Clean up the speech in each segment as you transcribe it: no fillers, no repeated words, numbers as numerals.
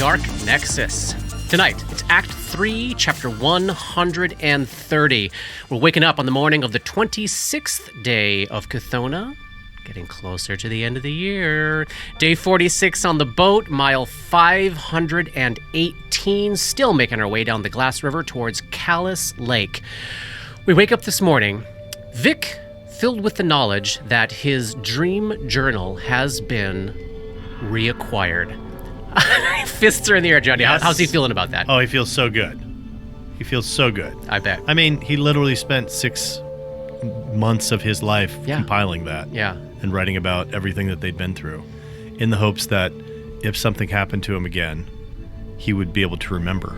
Dark Nexus. Tonight, it's Act 3, Chapter 130. We're waking up on the morning of the 26th day of Chthona, getting closer to the end of the year. Day 46 on the boat, mile 518, still making our way down the Glass River towards Callus Lake. We wake up this morning, Vic filled with the knowledge that his dream journal has been reacquired. Fists are in the air, Johnny. Yes. How's he feeling about that? Oh, he feels so good. He feels so good. I bet. I mean, he literally spent 6 months of his life compiling that. Yeah. And writing about everything that they'd been through in the hopes that if something happened to him again, he would be able to remember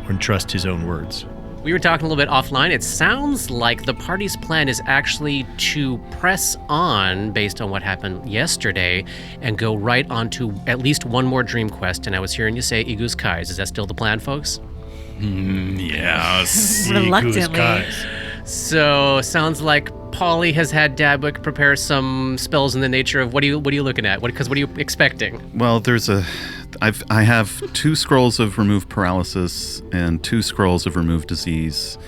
and trust his own words. We were talking a little bit offline. It sounds like the party's plan is actually to press on based on what happened yesterday and go right on to at least one more dream quest. And I was hearing you say Igus Kais. Is that still the plan, folks? Yes. Reluctantly. So sounds like Polly has had Dabwick prepare some spells in the nature of what are you looking at? What are you expecting? Well, I have 2 scrolls of remove paralysis and 2 scrolls of remove disease.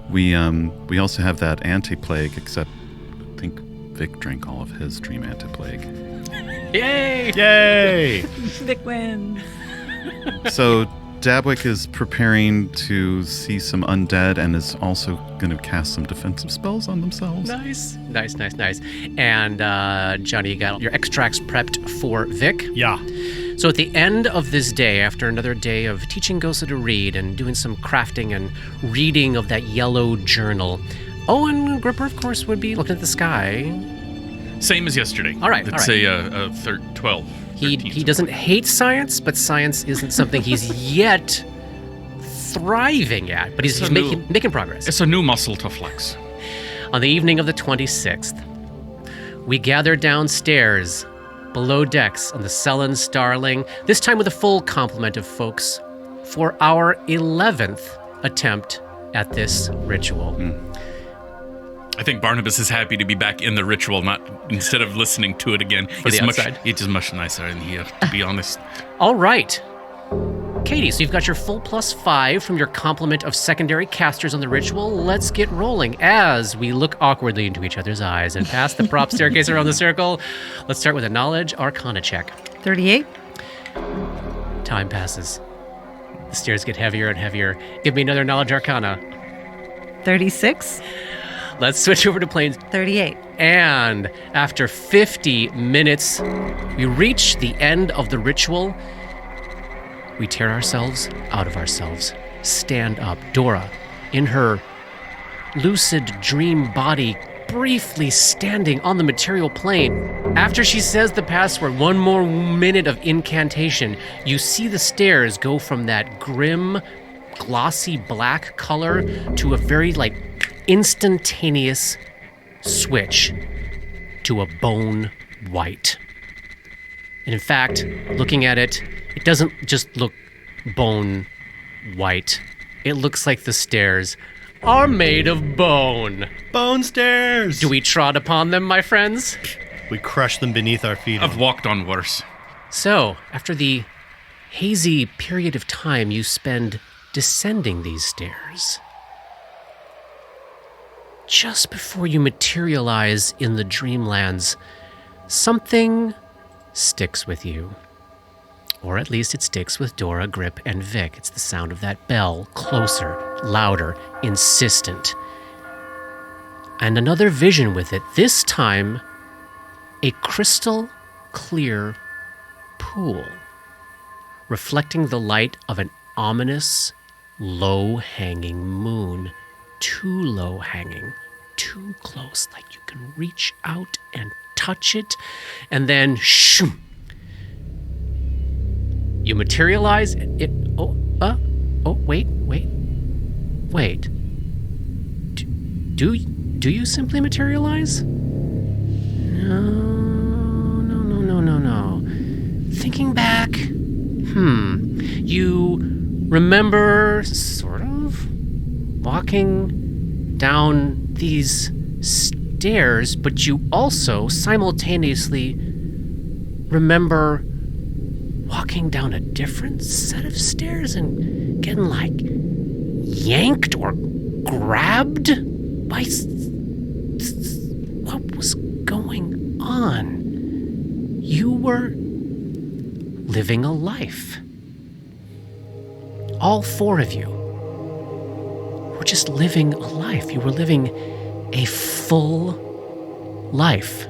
We also have that anti-plague, except I think Vic drank all of his dream anti-plague. Yay! Yay! Vic wins. So Dabwick is preparing to see some undead and is also going to cast some defensive spells on themselves. Nice. And Johnny, you got your extracts prepped for Vic? Yeah. So at the end of this day, after another day of teaching Gosa to read and doing some crafting and reading of that yellow journal, Owen Gripper, of course, would be looking at the sky. Same as yesterday. All right. Let's say 12. He doesn't hate science, but science isn't something he's yet thriving at. But he's making progress. It's a new muscle to flex. On the evening of the 26th, we gather downstairs, below decks on the Sullen Starling, this time with a full complement of folks, for our 11th attempt at this ritual. I think Barnabas is happy to be back in the ritual, not instead of listening to it again. It is much nicer in here, to be honest. All right. Katie, so you've got your full +5 from your complement of secondary casters on the ritual. Let's get rolling as we look awkwardly into each other's eyes and pass the prop staircase around the circle. Let's start with a knowledge arcana check. 38. Time passes. The stairs get heavier and heavier. Give me another knowledge arcana. 36. Let's switch over to planes. 38. And after 50 minutes, we reach the end of the ritual. We tear ourselves out of ourselves. Stand up. Dora, in her lucid dream body, briefly standing on the material plane. After she says the password, one more minute of incantation, you see the stairs go from that grim, glossy black color to a very, instantaneous switch to a bone white. And in fact, looking at it, it doesn't just look bone white. It looks like the stairs are made of bone. Bone stairs! Do we trot upon them, my friends? We crush them beneath our feet. I've walked on worse. So, after the hazy period of time you spend descending these stairs, just before you materialize in the dreamlands, something sticks with you. Or at least it sticks with Dora, Grip, and Vic. It's the sound of that bell, closer, louder, insistent. And another vision with it, this time a crystal clear pool, reflecting the light of an ominous, low-hanging moon. Too low-hanging, too close, like you can reach out and touch it, and then shoom, you materialize it. Wait. Do you simply materialize? No. Thinking back, you remember sort of walking down these stairs, but you also simultaneously remember walking down a different set of stairs and getting like yanked or grabbed by what was going on? You were living a life. All four of you were just living a life. You were living a full life.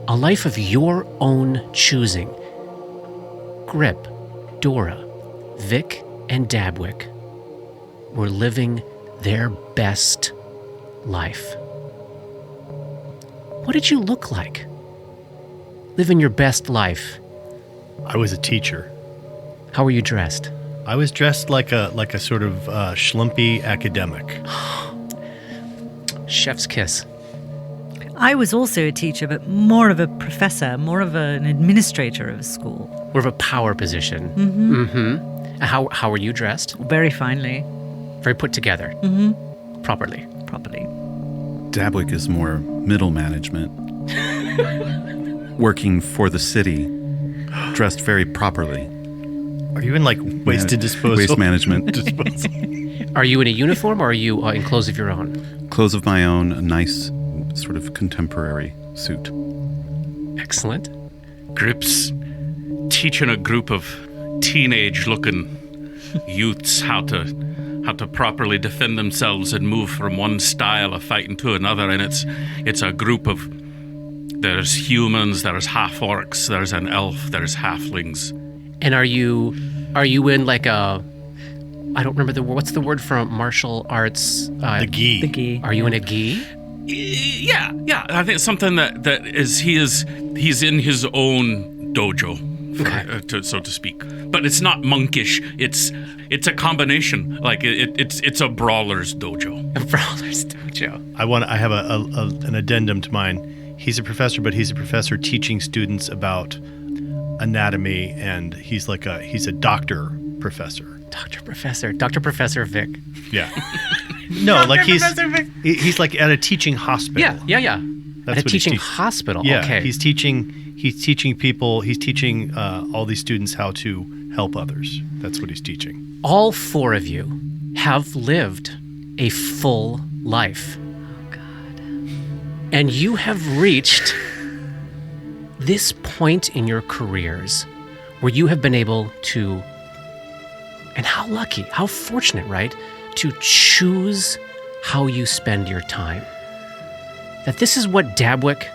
A life of your own choosing. Grip, Dora, Vic, and Dabwick were living their best life. What did you look like? Living your best life. I was a teacher. How were you dressed? I was dressed like a sort of schlumpy academic. Chef's kiss. I was also a teacher, but more of a professor, more of an administrator of a school. More of a power position. How were you dressed? Very finely. Very put together. Properly. Dabwick is more middle management. Working for the city, dressed very properly. Are you in like waste disposal? Waste management. Are you in a uniform or are you in clothes of your own? Clothes of my own, a nice sort of contemporary suit. Excellent. Grip's teaching a group of teenage-looking youths how to properly defend themselves and move from one style of fighting to another, and it's a group of, there's humans, there's half-orcs, there's an elf, there's halflings. And are you in like a, I don't remember the word, what's the word for martial arts? The gi. The gi. Are you in a gi? Yeah. I think it's something that is he's in his own dojo, so to speak. But it's not monkish. It's a combination. Like it's a brawler's dojo. A brawler's dojo. I have an addendum to mine. He's a professor, but he's a professor teaching students about anatomy, and he's a doctor professor. Dr. Professor Vic. Yeah. No, like he's like at a teaching hospital. Yeah. That's at a teaching hospital. Yeah, okay. He's teaching people. He's teaching all these students how to help others. That's what he's teaching. All four of you have lived a full life. Oh, God. And you have reached this point in your careers where you have been able to, and how lucky, how fortunate, right, to choose how you spend your time. That this is what Dabwick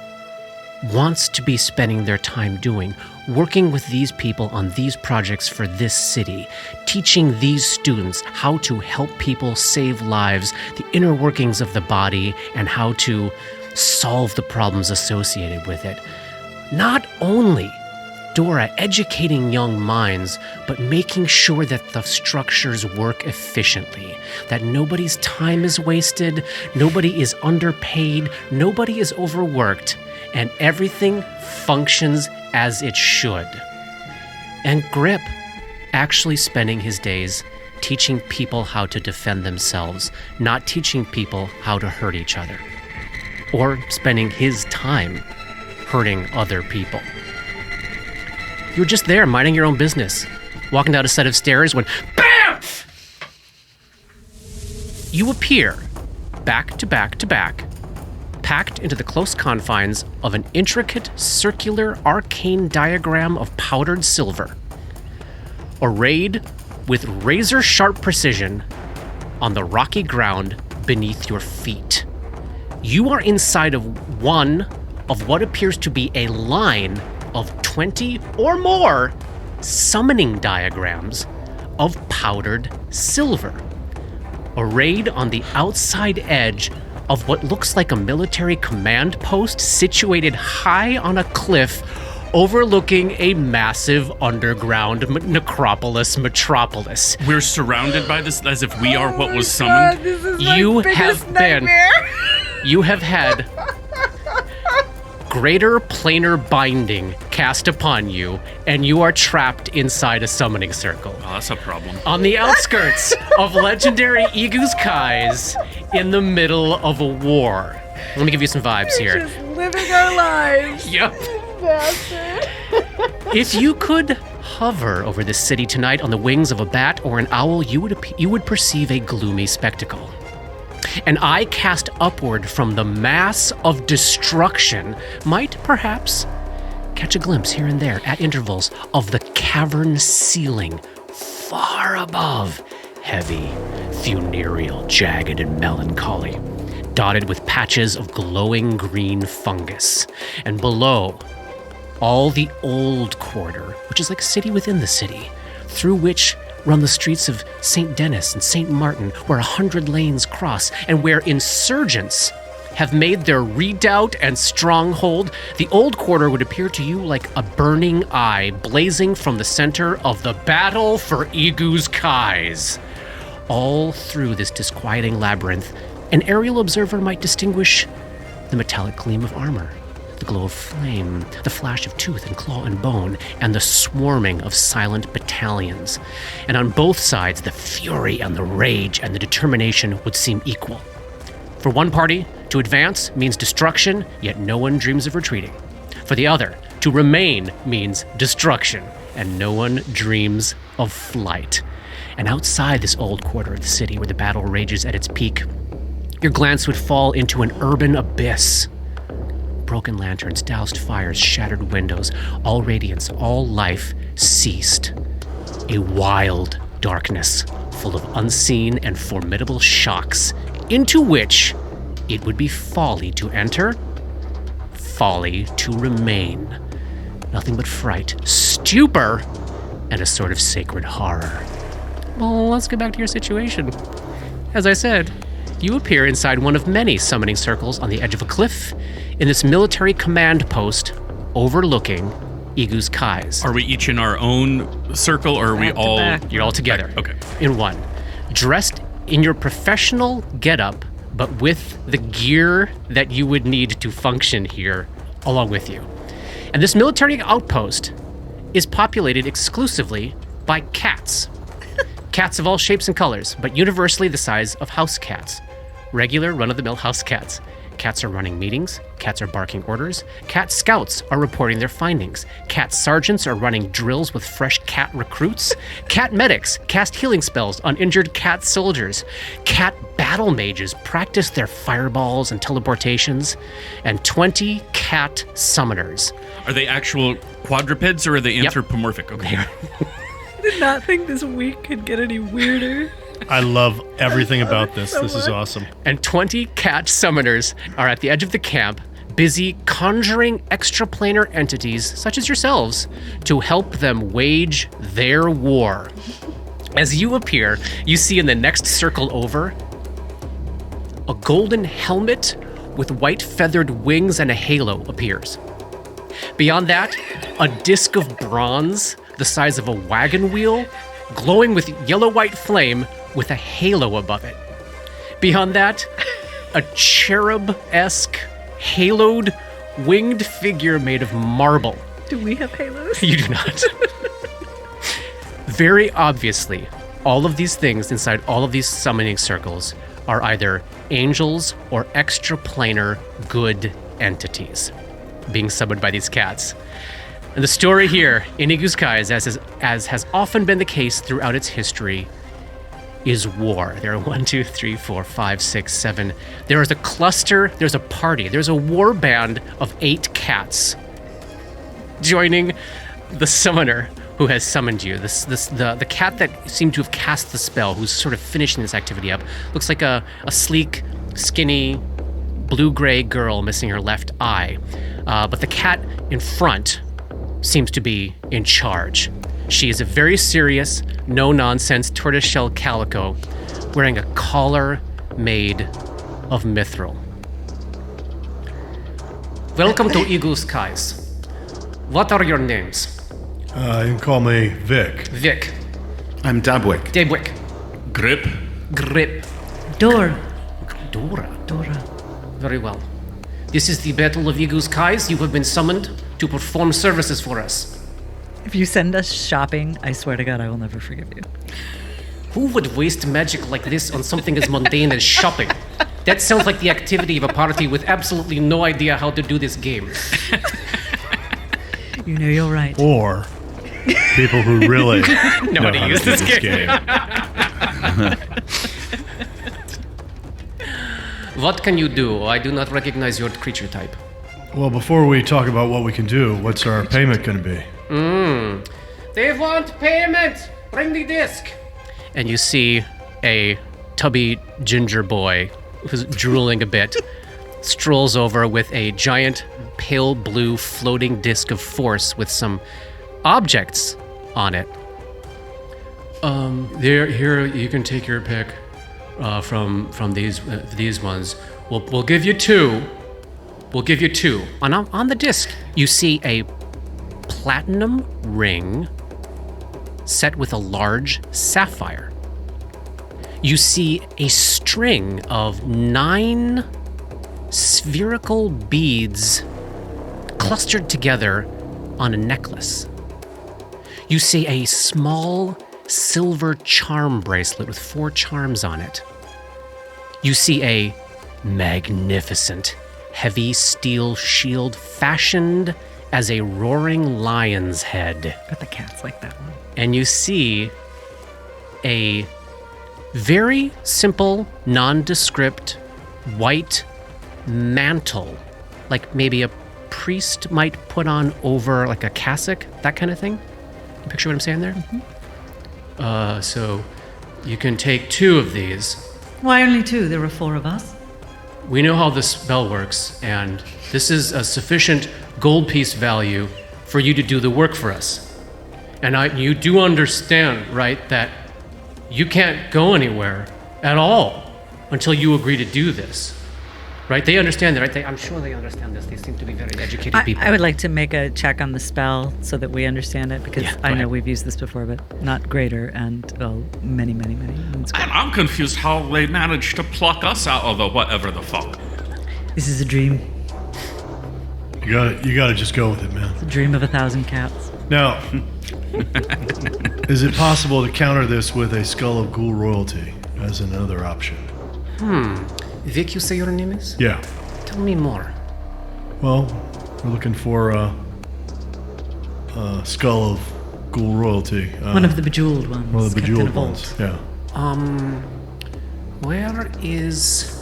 wants to be spending their time doing, working with these people on these projects for this city, teaching these students how to help people save lives, the inner workings of the body, and how to solve the problems associated with it. Not only, Dora, educating young minds, but making sure that the structures work efficiently, that nobody's time is wasted, nobody is underpaid, nobody is overworked, and everything functions as it should. And Grip actually spending his days teaching people how to defend themselves, not teaching people how to hurt each other, or spending his time hurting other people. You were just there, minding your own business, walking down a set of stairs when, BAM! You appear, back to back to back, packed into the close confines of an intricate, circular, arcane diagram of powdered silver, arrayed with razor-sharp precision on the rocky ground beneath your feet. You are inside of one of what appears to be a line of 20 or more summoning diagrams of powdered silver, arrayed on the outside edge of what looks like a military command post situated high on a cliff overlooking a massive underground necropolis metropolis. We're surrounded by this as if we are what was summoned. God, this is my You biggest have been. nightmare. You have had greater planar binding cast upon you, and you are trapped inside a summoning circle. Oh, that's a problem. On the outskirts of legendary Egus Kai's in the middle of a war. Let me give you some vibes here. Just living our lives. Yep. bastard. If you could hover over this city tonight on the wings of a bat or an owl, you would perceive a gloomy spectacle. An eye cast upward from the mass of destruction might perhaps catch a glimpse here and there at intervals of the cavern ceiling far above, heavy, funereal, jagged, and melancholy, dotted with patches of glowing green fungus. And below, all the old quarter, which is like a city within the city, through which run the streets of St. Denis and St. Martin, where 100 lanes cross, and where insurgents have made their redoubt and stronghold. The old quarter would appear to you like a burning eye blazing from the center of the battle for Egu's Kais. All through this disquieting labyrinth, an aerial observer might distinguish the metallic gleam of armor, the glow of flame, the flash of tooth and claw and bone, and the swarming of silent battalions. And on both sides, the fury and the rage and the determination would seem equal. For one party, to advance means destruction, yet no one dreams of retreating. For the other, to remain means destruction, and no one dreams of flight. And outside this old quarter of the city where the battle rages at its peak, your glance would fall into an urban abyss. Broken lanterns, doused fires, shattered windows, all radiance, all life ceased. A wild darkness full of unseen and formidable shocks into which it would be folly to enter, folly to remain. Nothing but fright, stupor, and a sort of sacred horror. Well, let's get back to your situation. As I said, you appear inside one of many summoning circles on the edge of a cliff in this military command post overlooking Egu's Kais. Are we each in our own circle, or are we all... You're all together. Okay. In one. Dressed in your professional getup, but with the gear that you would need to function here along with you. And this military outpost is populated exclusively by cats. Cats of all shapes and colors, but universally the size of house cats. Regular, run-of-the-mill house cats. Cats are running meetings. Cats are barking orders. Cat scouts are reporting their findings. Cat sergeants are running drills with fresh cat recruits. Cat medics cast healing spells on injured cat soldiers. Cat battle mages practice their fireballs and teleportations. And 20 cat summoners. Are they actual quadrupeds, or are they anthropomorphic? Okay. I did not think this week could get any weirder. I love everything about this. so This is much. awesome. And 20 cat summoners are at the edge of the camp, busy conjuring extraplanar entities, such as yourselves, to help them wage their war. As you appear, you see in the next circle over a golden helmet with white feathered wings and a halo appears. Beyond that, a disc of bronze the size of a wagon wheel, glowing with yellow-white flame with a halo above it. Beyond that, a cherub-esque, haloed, winged figure made of marble. Do we have halos? You do not. Very obviously, all of these things inside all of these summoning circles are either angels or extraplanar good entities being summoned by these cats. And the story here in Egu's Kais, as has often been the case throughout its history, is war. There are 1, 2, 3, 4, 5, 6, 7. There is a cluster, there's a party, there's a war band of 8 cats joining the summoner who has summoned you. The cat that seemed to have cast the spell, who's sort of finishing this activity up, looks like a sleek, skinny, blue-gray girl missing her left eye. But the cat in front seems to be in charge. She is a very serious, no-nonsense tortoiseshell calico wearing a collar made of mithril. Welcome to Egu's Kais. What are your names? You can call me Vic. Vic. I'm Dabwick. Debwick. Grip. Grip. Dora. Dora. Dora. Very well. This is the Battle of Egu's Kais. You have been summoned to perform services for us. If you send us shopping, I swear to God, I will never forgive you. Who would waste magic like this on something as mundane as shopping? That sounds like the activity of a party with absolutely no idea how to do this game. You know you're right. or people who really know how to how use to do this this game. game. What can you do? I do not recognize your creature type. Well, before we talk about what we can do, what's our payment going to be? They want payment! Bring the disc! And you see a tubby ginger boy who's drooling a bit, strolls over with a giant pale blue floating disc of force with some objects on it. Here you can take your pick from these ones. We'll give you two. We'll give you two. On the disc, you see a platinum ring set with a large sapphire. You see a string of 9 spherical beads clustered together on a necklace. You see a small silver charm bracelet with 4 charms on it. You see a magnificent heavy steel shield fashioned as a roaring lion's head. But the cats like that one. And you see a very simple, nondescript white mantle, like maybe a priest might put on over like a cassock, that kind of thing. You picture what I'm saying there? Mm-hmm. So you can take 2 of these. Why only 2? There were 4 of us. We know how this spell works, and this is a sufficient gold piece value for you to do the work for us. And you do understand, right, that you can't go anywhere at all until you agree to do this. Right? They understand that, right? I'm sure they understand this. They seem to be very educated people. I would like to make a check on the spell so that we understand it, because I know we've used this before, but not greater, and many. And I'm confused how they managed to pluck us out of the whatever the fuck. This is a dream. You gotta just go with it, man. It's a dream of 1,000 cats. Now, is it possible to counter this with a skull of ghoul royalty as another option? Vic, you say your name is? Yeah. Tell me more. Well, we're looking for a skull of ghoul royalty. One of the bejeweled ones. One of the kept in a bejeweled vault. ones. Yeah. Where is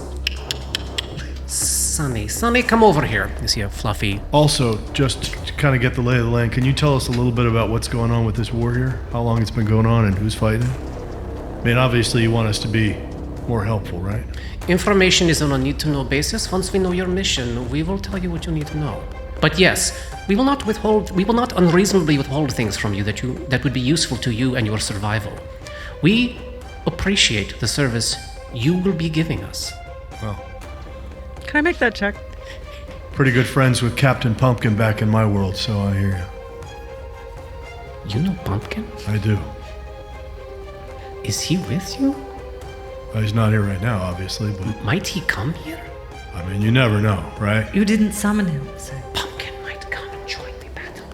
Sunny? Sunny, come over here. You see a fluffy... Also, just to kind of get the lay of the land, can you tell us a little bit about what's going on with this war here? How long it's been going on and who's fighting? I mean, obviously you want us to be more helpful, right? Information is on a need-to-know basis. Once we know your mission, we will tell you what you need to know. But yes, we will not unreasonably withhold things from you that would be useful to you and your survival. We appreciate the service you will be giving us. Well, Can I make that check? pretty good friends with Captain Pumpkin back in my world, so I hear you. You know Pumpkin? I do. Is he with you? Well, he's not here right now, obviously, but Might he come here? I mean, you never know, right? You didn't summon him, so... Pumpkin might come and join the battle.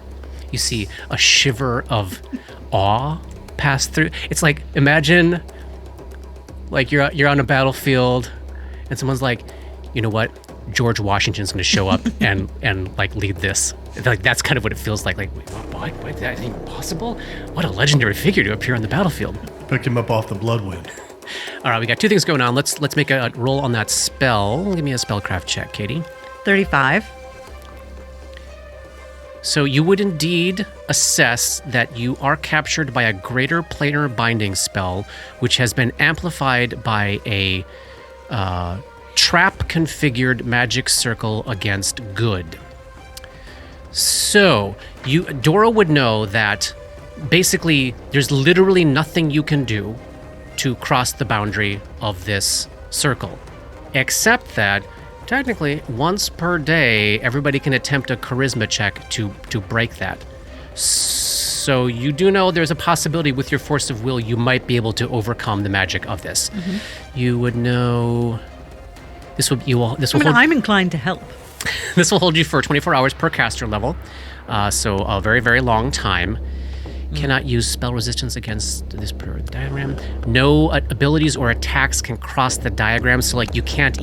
You see a shiver of awe pass through. It's like, imagine, like you're on a battlefield, and someone's like, you know what? George Washington's going to show up and like lead this. Like that's kind of what it feels like. Like, wait, what? Is that even possible? What a legendary figure to appear on the battlefield. Picked him up off the Bloodwind. All right, we got 2 things going on. Let's make a roll on that spell. Give me a spellcraft check, Katie. 35. So you would indeed assess that you are captured by a greater planar binding spell, which has been amplified by a trap-configured magic circle against good. So Dora would know that basically there's literally nothing you can do to cross the boundary of this circle, except that technically once per day everybody can attempt a charisma check to break that. So you do know there's a possibility with your force of will you might be able to overcome the magic of this. Mm-hmm. You would know I'm inclined to help. This will hold you for 24 hours per caster level, so a very, very long time. Cannot use spell resistance against this diagram. No abilities or attacks can cross the diagram, so like you can't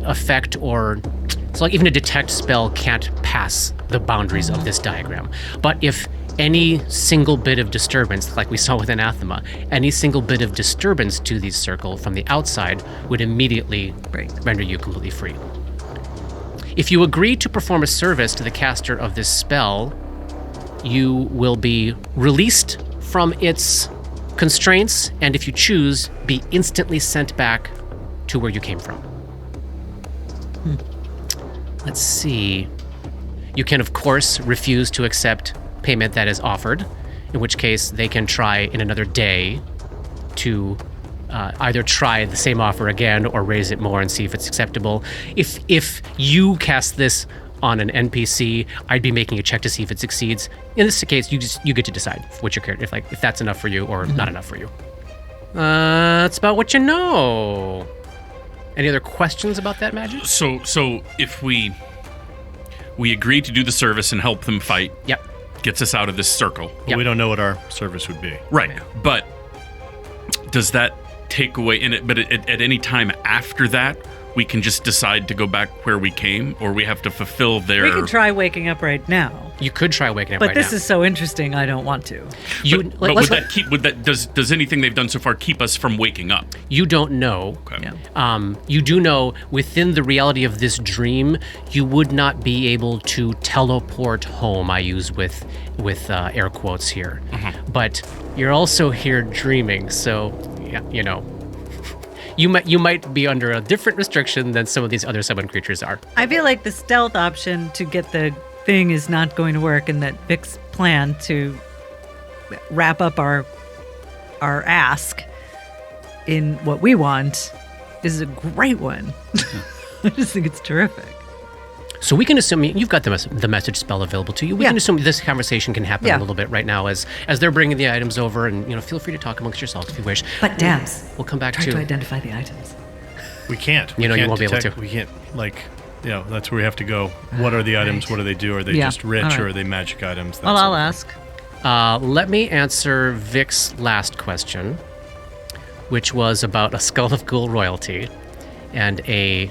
affect or So like even a detect spell can't pass the boundaries of this diagram. But if any single bit of disturbance, like we saw with Anathema, any single bit of disturbance to the circle from the outside would immediately render you completely free. If you agree to perform a service to the caster of this spell, you will be released from its constraints, and if you choose, be instantly sent back to where you came from. Let's see. You can, of course, refuse to accept payment that is offered, in which case they can try in another day to either try the same offer again or raise it more and see if it's acceptable. If you cast this on an NPC, I'd be making a check to see if it succeeds. In this case, you get to decide what your character, if that's enough for you or not enough for you. That's about what you know. Any other questions about that magic? So if we agree to do the service and help them fight, Yep. gets us out of this circle. But we don't know what our service would be. Right. But does that take away in it? But at any time after that, we can just decide to go back where we came, or we have to fulfill their... We can try waking up right now. You could try waking up But right this now. is so interesting, I don't want to. But does anything they've done so far keep us from waking up? You don't know. Okay. Yeah. You do know within the reality of this dream, you would not be able to teleport home. I use with air quotes here, but you're also here dreaming. So, yeah, you know, you might be under a different restriction than some of these other summon creatures are. I feel like the stealth option to get the thing is not going to work, and that Vic's plan to wrap up our ask in what we want is a great one. I just think it's terrific. So we can assume you've got the message spell available to you. We Yeah. can assume this conversation can happen Yeah. a little bit right now as they're bringing the items over, and feel free to talk amongst yourselves if you wish. But Dabs, We'll come back try to to identify the items. We can't. You won't be able to. We can't, that's where we have to go. What are the items? Right. What do they do? Are they Yeah. just rich, All right. or are they magic items? Well, I'll ask. Let me answer Vic's last question, which was about a skull of ghoul royalty and a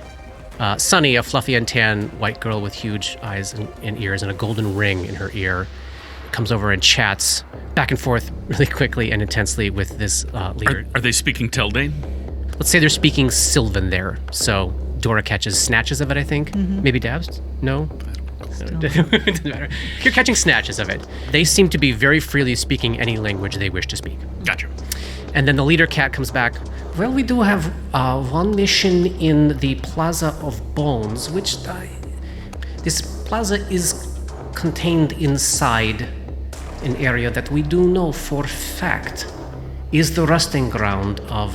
Sunny, a fluffy and tan white girl with huge eyes and ears and a golden ring in her ear, comes over and chats back and forth really quickly and intensely with this leader. Are they speaking Teldane? Let's say they're speaking Sylvan there, so Dora catches snatches of it, I think. Maybe Dabs? No? Doesn't matter. You're catching snatches of it. They seem to be very freely speaking any language they wish to speak. Gotcha. And then the leader cat comes back. Well, we do have one mission in the Plaza of Bones, which this plaza is contained inside an area that we do know for fact is the resting ground of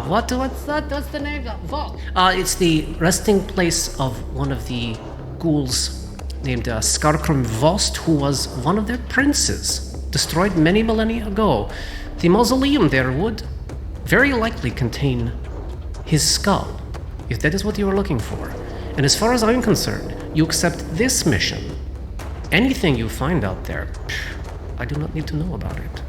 what's the name? Vault. It's the resting place of one of the ghouls named Skarkrim Vost, who was one of their princes, destroyed many millennia ago. The mausoleum there would very likely contain his skull, if that is what you are looking for. And as far as I'm concerned, you accept this mission. Anything you find out there, I do not need to know about it.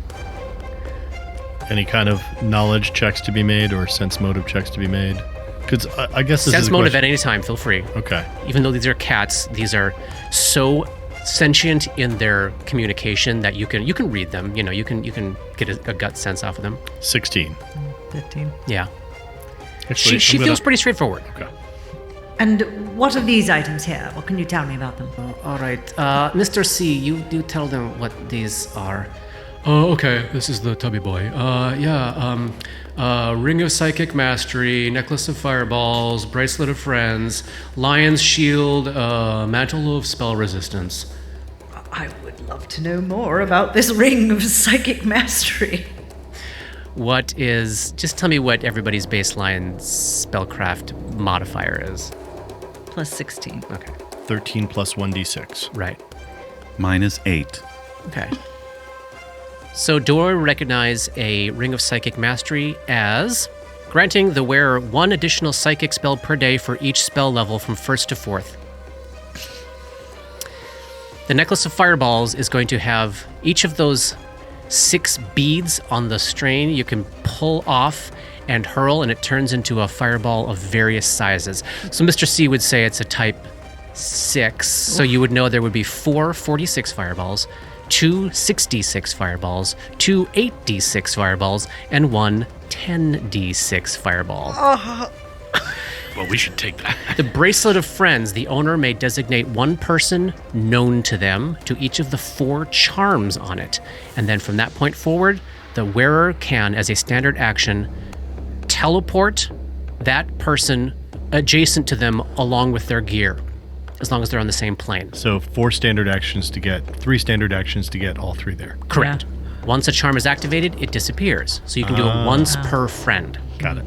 Any kind of knowledge checks to be made or sense motive checks to be made? Because I guess this Sense is a motive question. at any time, feel free. Okay. Even though these are cats, these are so sentient in their communication that you can read them. You can get a gut sense off of them. 16. 15. Yeah. Actually, She I'm gonna- feels pretty straightforward. Okay. And what are these items here? What can you tell me about them? All right, Mr. C, you tell them what these are. Oh, okay. This is the tubby boy. Ring of Psychic Mastery, Necklace of Fireballs, Bracelet of Friends, Lion's Shield, Mantle of Spell Resistance. I would love to know more about this ring of psychic mastery. Just tell me what everybody's baseline spellcraft modifier is. Plus 16. Okay, 13 plus 1d6. right. Mine is 8. Okay. So Dora recognize a Ring of Psychic Mastery as granting the wearer one additional psychic spell per day for each spell level from 1st to 4th. The Necklace of Fireballs is going to have each of those 6 beads on the strain you can pull off and hurl, and it turns into a fireball of various sizes. So Mr. C would say it's a type 6. So you would know there would be 4 46 fireballs, 2 6d6 fireballs, 2 8d6 fireballs, and 1 10d6 fireball. Well, we should take that. The Bracelet of Friends, the owner may designate one person known to them to each of the 4 charms on it. And then from that point forward, the wearer can, as a standard action, teleport that person adjacent to them along with their gear, as long as they're on the same plane. So 3 standard actions to get all 3 there. Correct. Once a charm is activated, it disappears. So you can do it once per friend. Got it.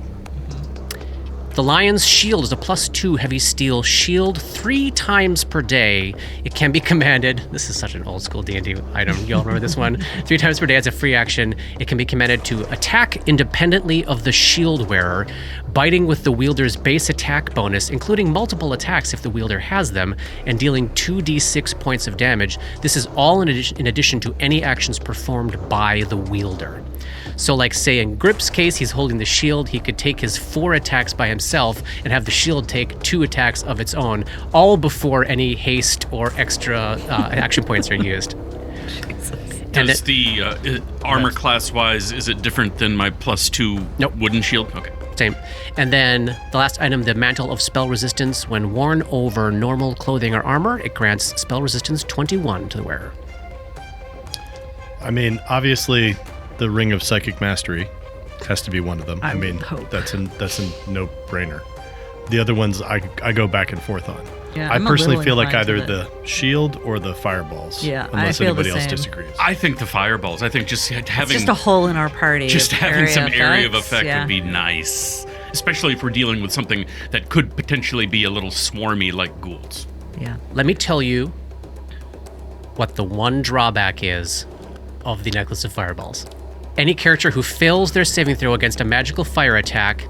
The Lion's Shield is a +2 heavy steel shield 3 times per day. It can be commanded. This is such an old school D&D item. You all remember this one? 3 times per day as a free action. It can be commanded to attack independently of the shield wearer, biting with the wielder's base attack bonus, including multiple attacks if the wielder has them, and dealing 2d6 points of damage. This is all in addition to any actions performed by the wielder. So like say in Grip's case, he's holding the shield, he could take his 4 attacks by himself and have the shield take 2 attacks of its own, all before any haste or extra action points are used. Does the armor class-wise, is it different than my +2 Nope. wooden shield? Okay. Same. And then the last item, the Mantle of Spell Resistance. When worn over normal clothing or armor, it grants spell resistance 21 to the wearer. I mean, obviously, the Ring of Psychic Mastery has to be one of them. I mean, hope. that's a no-brainer. The other ones I go back and forth on. Yeah, I I'm a personally little feel like inclined either to the shield or the fireballs. Yeah, I unless feel the anybody else same. disagrees. I think the fireballs. I think just having It's just a hole in our party. just of having some area of effects, effect yeah. would be nice, especially if we're dealing with something that could potentially be a little swarmy like ghouls. Yeah. Let me tell you what the one drawback is of the Necklace of Fireballs. Any character who fails their saving throw against a magical fire attack,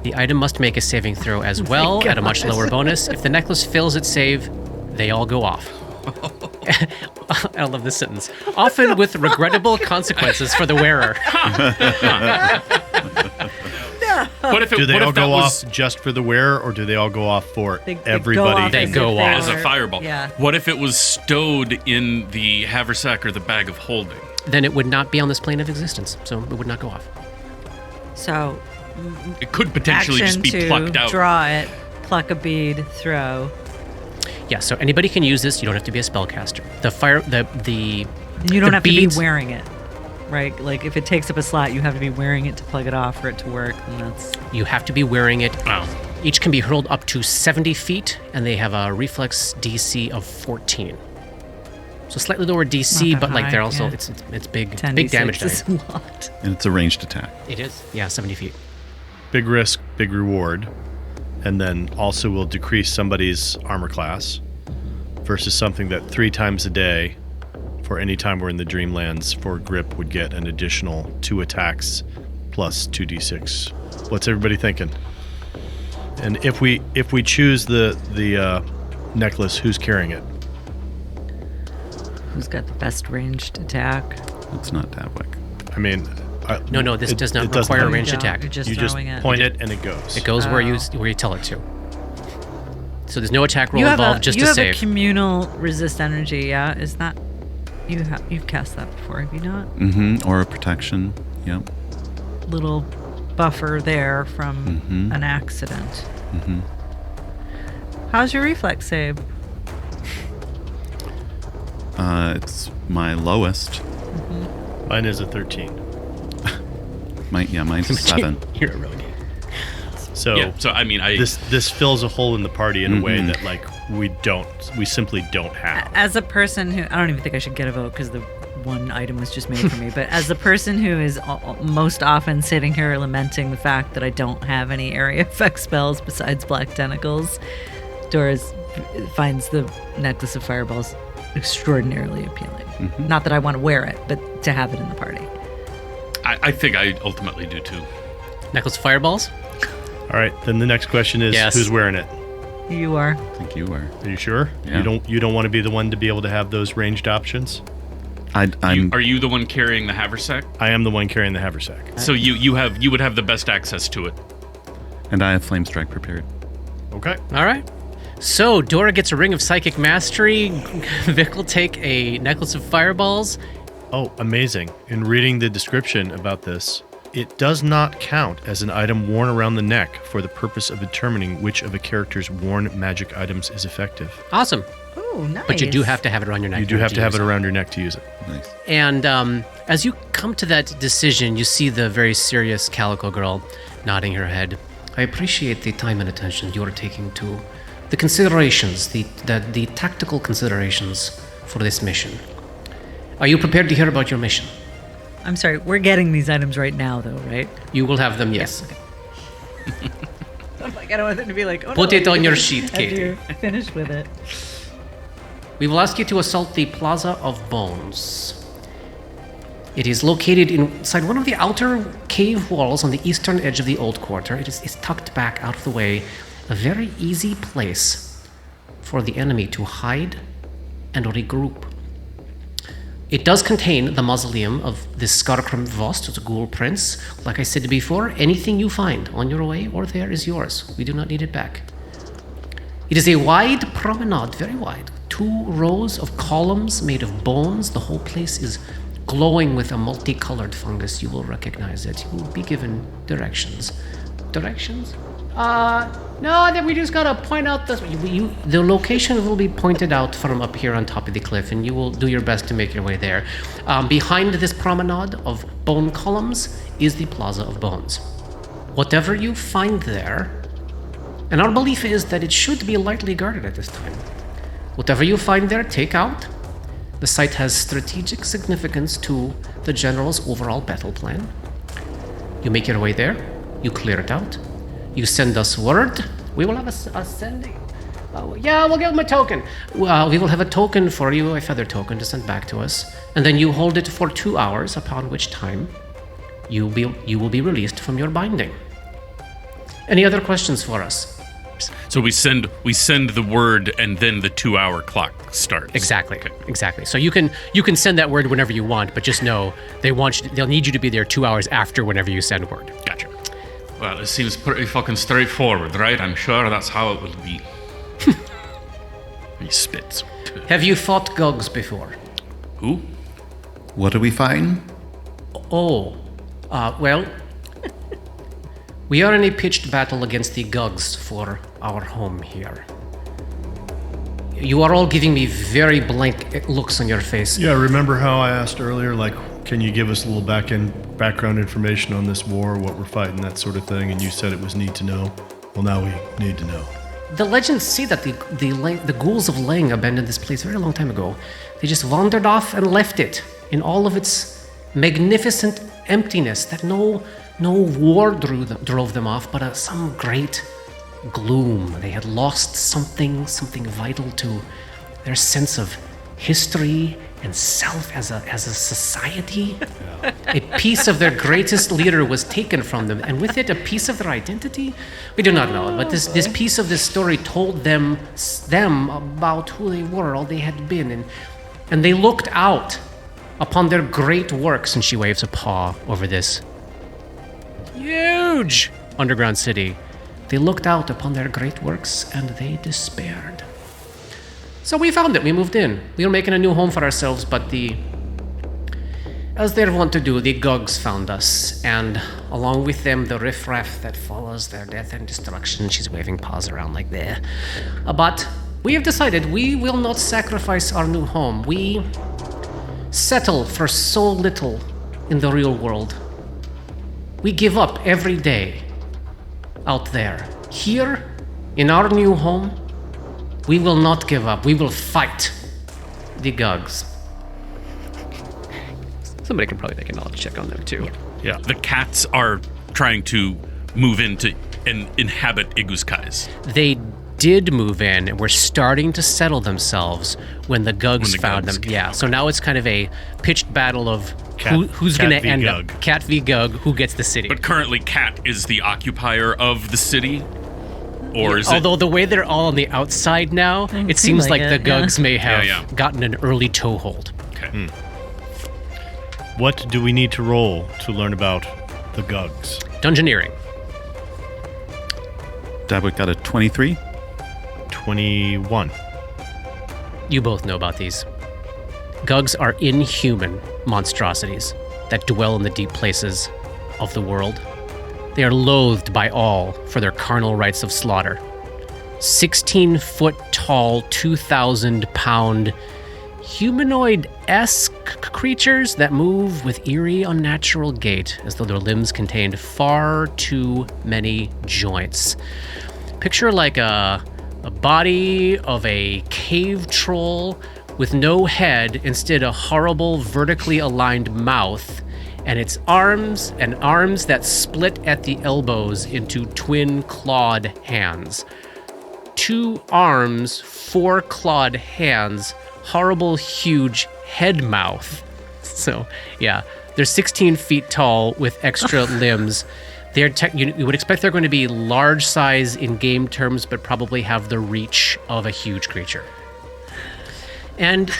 the item must make a saving throw as well at a much lower bonus. If the necklace fails its save, they all go off. I love this sentence. Often with regrettable consequences for the wearer. What if it, Do they what all if that go was off just for the wearer, or do they all go off for They go everybody? off They as go if off. as a were- fireball? Yeah. What if it was stowed in the haversack or the bag of holding? Then it would not be on this plane of existence, so it would not go off. So It could potentially action just be to plucked out. draw it, pluck a bead, throw. Yeah, so anybody can use this. You don't have to be a spellcaster. You don't the have to beads- be wearing it, right? Like if it takes up a slot, you have to be wearing it to plug it off for it to work, and that's You have to be wearing it. Wow. Each can be hurled up to 70 feet, and they have a reflex DC of 14. So slightly lower DC, Not that but like they're high, also yeah. it's big 10 big damage is die. a lot. And it's a ranged attack. It is. Yeah, 70 feet. Big risk, big reward, and then also will decrease somebody's armor class versus something that 3 times a day for any time we're in the Dreamlands for grip would get an additional 2 attacks plus 2d6. What's everybody thinking? And if we choose the necklace, who's carrying it? Who's got the best ranged attack? It's not Tavwick. I mean, No, this does not doesn't require a have- ranged No, attack. You're just You just throwing it. point it and it goes. It goes where you tell it to. So there's no attack roll involved, just you a have save. a communal resist energy, yeah? Is that you've cast that before, have you not? Mm-hmm. Or a protection. Yep. Little buffer there from Mhm. an accident. Mm-hmm. How's your reflex save? It's my lowest. Mine is a 13. Mine's a 7. You're a rogue. So Yeah. So I mean, this fills a hole in the party in a way Mhm. that like we simply don't have. As a person who, I don't even think I should get a vote because the one item was just made for me, but as a person who is most often sitting here lamenting the fact that I don't have any area effect spells besides black tentacles, Doris finds the Necklace of Fireballs extraordinarily appealing. Not that I want to wear it, but to have it in the party. I think I ultimately do too. Necklace of Fireballs? All right, then the next question is Yes. who's wearing it? You are. I think you were. Are you sure? Yeah. You don't want to be the one to be able to have those ranged options? I'm. Are you the one carrying the haversack? I am the one carrying the haversack. So you would have the best access to it. And I have Flame Strike prepared. Okay. All right. So, Dora gets a ring of psychic mastery. Vic will take a necklace of fireballs. Oh, amazing. In reading the description about this, it does not count as an item worn around the neck for the purpose of determining which of a character's worn magic items is effective. Awesome. Oh, nice. But you do have to have it around your neck. You do have to have use it around your neck to use it. Nice. And as you come to that decision, you see the very serious Calico girl nodding her head. I appreciate the time and attention you are taking to the considerations, the tactical considerations for this mission. Are you prepared to hear about your mission? I'm sorry, we're getting these items right now, though, right? You will have them, yes. I'm like, I don't want them to be like, oh, Put no, it on your sheet, Katie. You're finished with it. We will ask you to assault the Plaza of Bones. It is located inside one of the outer cave walls on the eastern edge of the Old Quarter. It is tucked back out of the way, a very easy place for the enemy to hide and regroup. It does contain the mausoleum of the Skarkrim Vost, the Ghoul Prince. Like I said before, anything you find on your way or there is yours. We do not need it back. It is a wide promenade, very wide. 2 rows of columns made of bones. The whole place is glowing with a multicolored fungus. You will recognize it. You will be given directions. Directions? No, then we just gotta point out this. The location will be pointed out from up here on top of the cliff, and you will do your best to make your way there. Behind this promenade of bone columns is the Plaza of Bones. Whatever you find there, and our belief is that it should be lightly guarded at this time. Whatever you find there, take out. The site has strategic significance to the general's overall battle plan. You make your way there, you clear it out. You send us word. We will have a sending. We'll give them a token. We will have a token for you, a feather token to send back to us. And then you hold it for 2 hours, upon which time you will be released from your binding. Any other questions for us? So we send the word, and then the 2-hour clock starts. Exactly. Okay. Exactly. So you can send that word whenever you want, but just know they'll need you to be there 2 hours after whenever you send word. Gotcha. Well, it seems pretty fucking straightforward, right? I'm sure that's how it will be. He spits. Have you fought Gugs before? Who? What do we find? Well, we are in a pitched battle against the Gugs for our home here. You are all giving me very blank looks on your face. Yeah, remember how I asked earlier, like, can you give us a little background information on this war, what we're fighting, that sort of thing? And you said it was need to know. Well, now we need to know. The legends say that the ghouls of Lang abandoned this place a very long time ago. They just wandered off and left it in all of its magnificent emptiness, that no war drove them off, but some great gloom. They had lost something vital to their sense of history and self as a society. A piece of their greatest leader was taken from them, and with it a piece of their identity. We do not know, but this piece of this story told them about who they were, all they had been, and they looked out upon their great works. And she waves a paw over this huge underground city. They looked out upon their great works and they despaired. So we found it. We moved in. We were making a new home for ourselves, but as they're wont to do, the Gugs found us, and along with them, the riffraff that follows their death and destruction. She's waving paws around like there. But we have decided we will not sacrifice our new home. We settle for so little in the real world. We give up every day out there. Here, in our new home, we will not give up. We will fight the Gugs. Somebody can probably make a knowledge check on them too. Yeah. The cats are trying to move into and inhabit Iguskai's. They did move in and were starting to settle themselves when the Gugs found them. Yeah, so now it's kind of a pitched battle of who's going to end up. Cat v Gug, who gets the city. But currently Cat is the occupier of the city? Or is Although the way they're all on the outside now, it seems like the Gugs may have gotten an early toehold. Okay. What do we need to roll to learn about the Gugs? Dungeoneering. Dabwick got a 23. 21. You both know about these. Gugs are inhuman monstrosities that dwell in the deep places of the world. They are loathed by all for their carnal rites of slaughter. 16-foot tall, 2,000-pound, humanoid-esque creatures that move with eerie, unnatural gait, as though their limbs contained far too many joints. Picture like a body of a cave troll with no head, instead a horrible vertically aligned mouth, and its arms that split at the elbows into twin clawed hands. 2 arms, 4 clawed hands, horrible, huge head mouth. So, yeah, they're 16 feet tall with extra limbs. You would expect they're going to be large size in game terms, but probably have the reach of a huge creature. And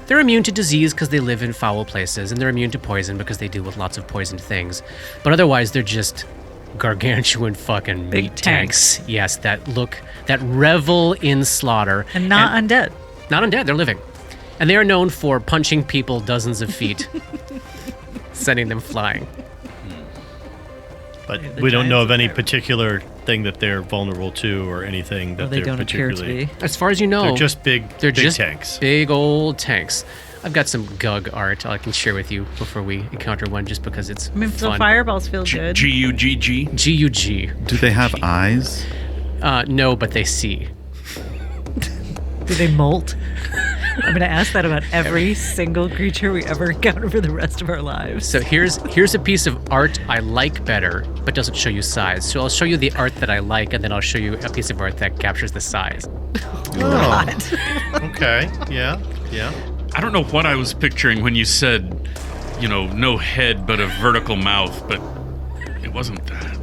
they're immune to disease because they live in foul places, and they're immune to poison because they deal with lots of poisoned things. But otherwise, they're just gargantuan fucking Big meat tanks. Yes, that revel in slaughter. And not undead. Not undead, they're living. And they are known for punching people dozens of feet, sending them flying. But The we don't know of giants any are there. particular thing that they're vulnerable to or anything that Well, they they're don't appear to particularly... be. As far as you know, They're just big tanks. Big old tanks. I've got some Gug art I can share with you before we encounter one, just because it's I mean, the fun. fireballs feel good. G-U-G-G. G-U-G. Do they have eyes? No, but they see. Do they molt? I'm going to ask that about every single creature we ever encounter for the rest of our lives. So here's a piece of art I like better, but doesn't show you size. So I'll show you the art that I like, and then I'll show you a piece of art that captures the size. Oh, okay. Yeah. I don't know what I was picturing when you said, no head but a vertical mouth, but it wasn't that.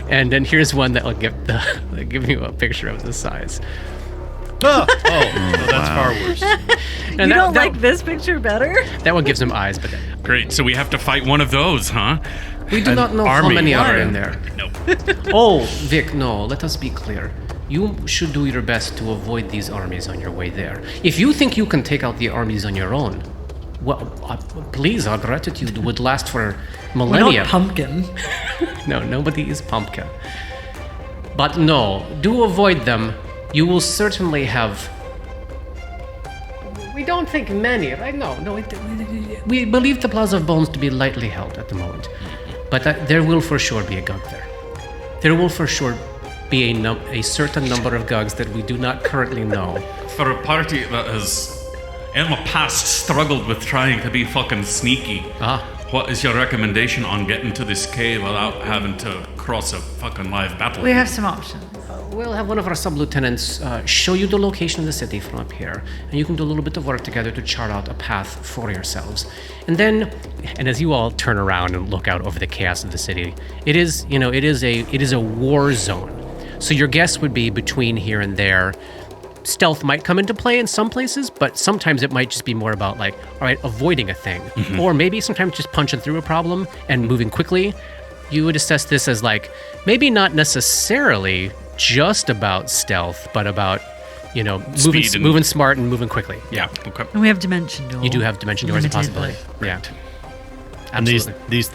And then here's one that will give you a picture of the size. Oh, that's far worse. And You that- don't that- like this picture better? That one gives him eyes, but Great, so we have to fight one of those, huh? we do not know how army. many are Why? in there. No. Oh, Vic, no, let us be clear. You should do your best to avoid these armies on your way there. If you think you can take out the armies on your own, well, please, our gratitude would last for We're millennia. not pumpkin. No, nobody is pumpkin. But no, do avoid them. You will certainly have... We don't think many, right? No. We believe the Plaza of Bones to be lightly held at the moment. But there will for sure be a Gug there. There will for sure be a certain number of Gugs that we do not currently know. For a party that has, in the past, struggled with trying to be fucking sneaky, what is your recommendation on getting to this cave without having to cross a fucking live battle? We have some options. We'll have one of our sub-lieutenants show you the location of the city from up here, and you can do a little bit of work together to chart out a path for yourselves. And then, as you all turn around and look out over the chaos of the city, it is a war zone. So your guess would be between here and there. Stealth might come into play in some places, but sometimes it might just be more about avoiding a thing, or maybe sometimes just punching through a problem and moving quickly. You would assess this as maybe not necessarily just about stealth, but about moving smart and moving quickly. Yeah, okay. And we have dimension doors. You do have dimension doors as a Limited, possibility. Yeah. And Absolutely. these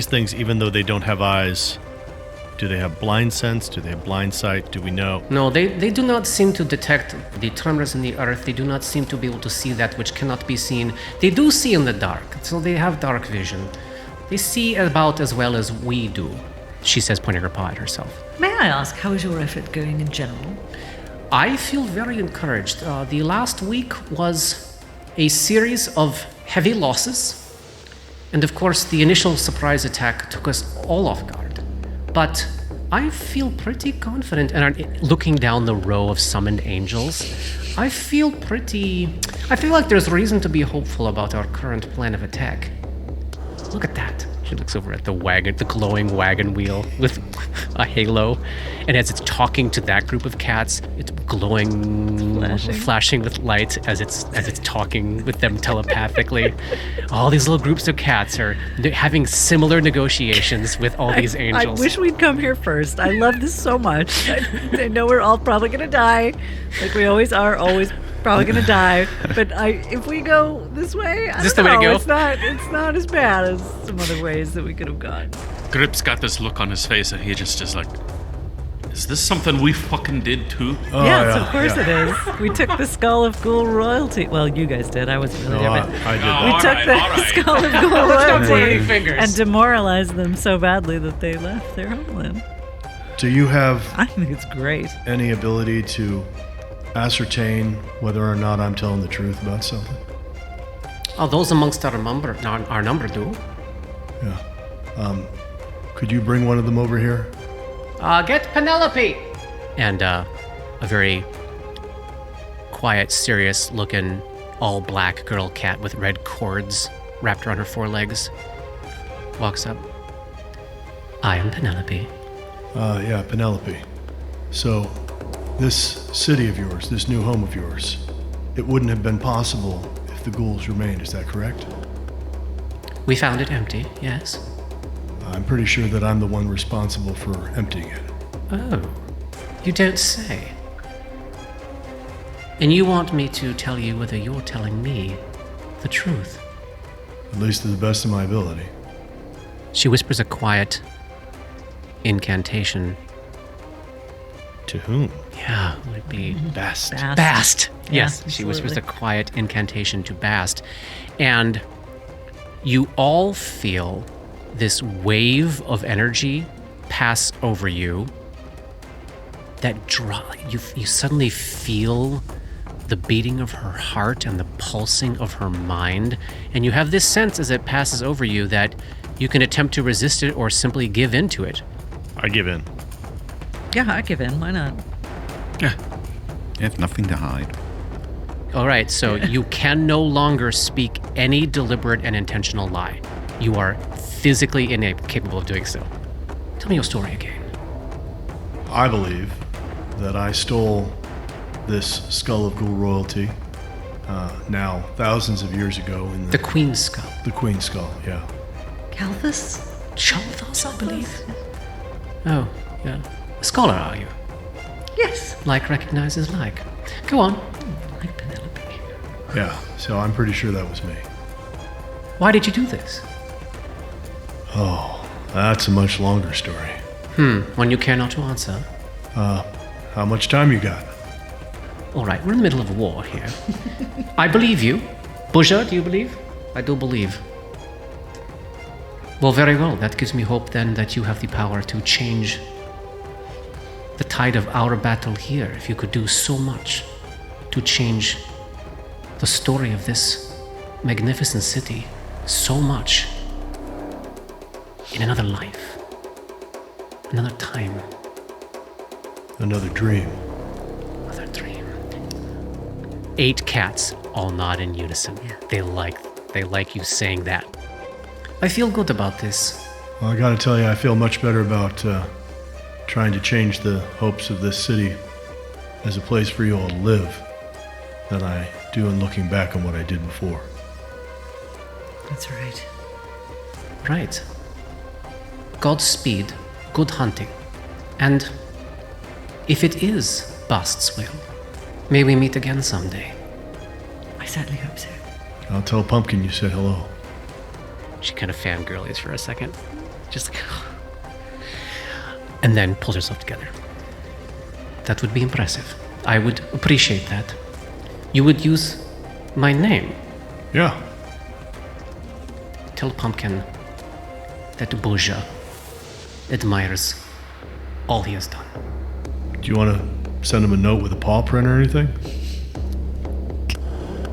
things, even though they don't have eyes, do they have blind sense? Do they have blind sight? Do we know? No, they do not seem to detect the tremors in the earth. They do not seem to be able to see that which cannot be seen. They do see in the dark, so they have dark vision. They see about as well as we do, she says, pointing her paw at herself. May I ask, how is your effort going in general? I feel very encouraged. The last week was a series of heavy losses. And of course, the initial surprise attack took us all off guard. But I feel pretty confident, and looking down the row of summoned angels, I feel like there's reason to be hopeful about our current plan of attack. Look at that. She looks over at the wagon, the glowing wagon wheel with a halo. And as it's talking to that group of cats, it's glowing, flashing with light as it's talking with them telepathically. All these little groups of cats are having similar negotiations with all these angels. I wish we'd come here first. I love this so much. I know we're all probably going to die, like we always are, always probably going to die. But if we go this way, I Is this don't the way to know. go? It's not as bad as some other ways that we could have gone. Grip's got this look on his face, and he just is like, is this something we fucking did too? Oh, Yes, of course it is. We took the skull of ghoul royalty. Well, you guys did. I wasn't really No, there, but I did Oh, that. we all took right, the all right. skull of ghoul Pointing royalty fingers. and demoralized them so badly that they left their homeland. Do you have I think it's great. any ability to ascertain whether or not I'm telling the truth about something? Oh, those amongst our number do. Yeah. Could you bring one of them over here? Get Penelope! And a very quiet, serious-looking, all-black girl cat with red cords wrapped around her forelegs walks up. I am Penelope. Yeah, Penelope. So, this city of yours, this new home of yours, it wouldn't have been possible if the ghouls remained, is that correct? We found it empty, yes. I'm pretty sure that I'm the one responsible for emptying it. Oh, you don't say. And you want me to tell you whether you're telling me the truth? At least to the best of my ability. She whispers a quiet incantation. To whom? Yeah, would it be Best. Bast? Yeah, Yes, she whispers a absolutely. quiet incantation to Bast. And you all feel this wave of energy pass over you that you suddenly feel the beating of her heart and the pulsing of her mind, and you have this sense as it passes over you that you can attempt to resist it or simply give in to it. I give in. Yeah, I give in. Why not? You have nothing to hide. All right, so you can no longer speak any deliberate and intentional lie. You are physically incapable of doing so. Tell me your story again. I believe that I stole this skull of ghoul royalty now thousands of years ago in The Queen's Skull. the Queen Skull, yeah. Calthus? Chalthos, I believe. Oh, yeah. A scholar, are you? Yes. Like recognizes like. Go on. Like Penelope. Yeah, so I'm pretty sure that was me. Why did you do this? Oh, that's a much longer story. One you care not to answer. How much time you got? All right, we're in the middle of a war here. I believe you. Buja, do you believe? I do believe. Well, very well. That gives me hope then that you have the power to change the tide of our battle here. If you could do so much to change the story of this magnificent city, so much in another life, another time, Another dream. another dream. 8 cats all nod in unison. They like you saying that. I feel good about this. Well, I gotta tell you, I feel much better about trying to change the hopes of this city as a place for you all to live than I do in looking back on what I did before. That's right. Right. Godspeed, good hunting. And if it is Bast's will, may we meet again someday. I certainly hope so. I'll tell Pumpkin you said hello. She kind of fangirlies for a second. Just like, and then pulls herself together. That would be impressive. I would appreciate that. You would use my name. Yeah. Tell Pumpkin that Buja admires all he has done. Do you want to send him a note with a paw print or anything?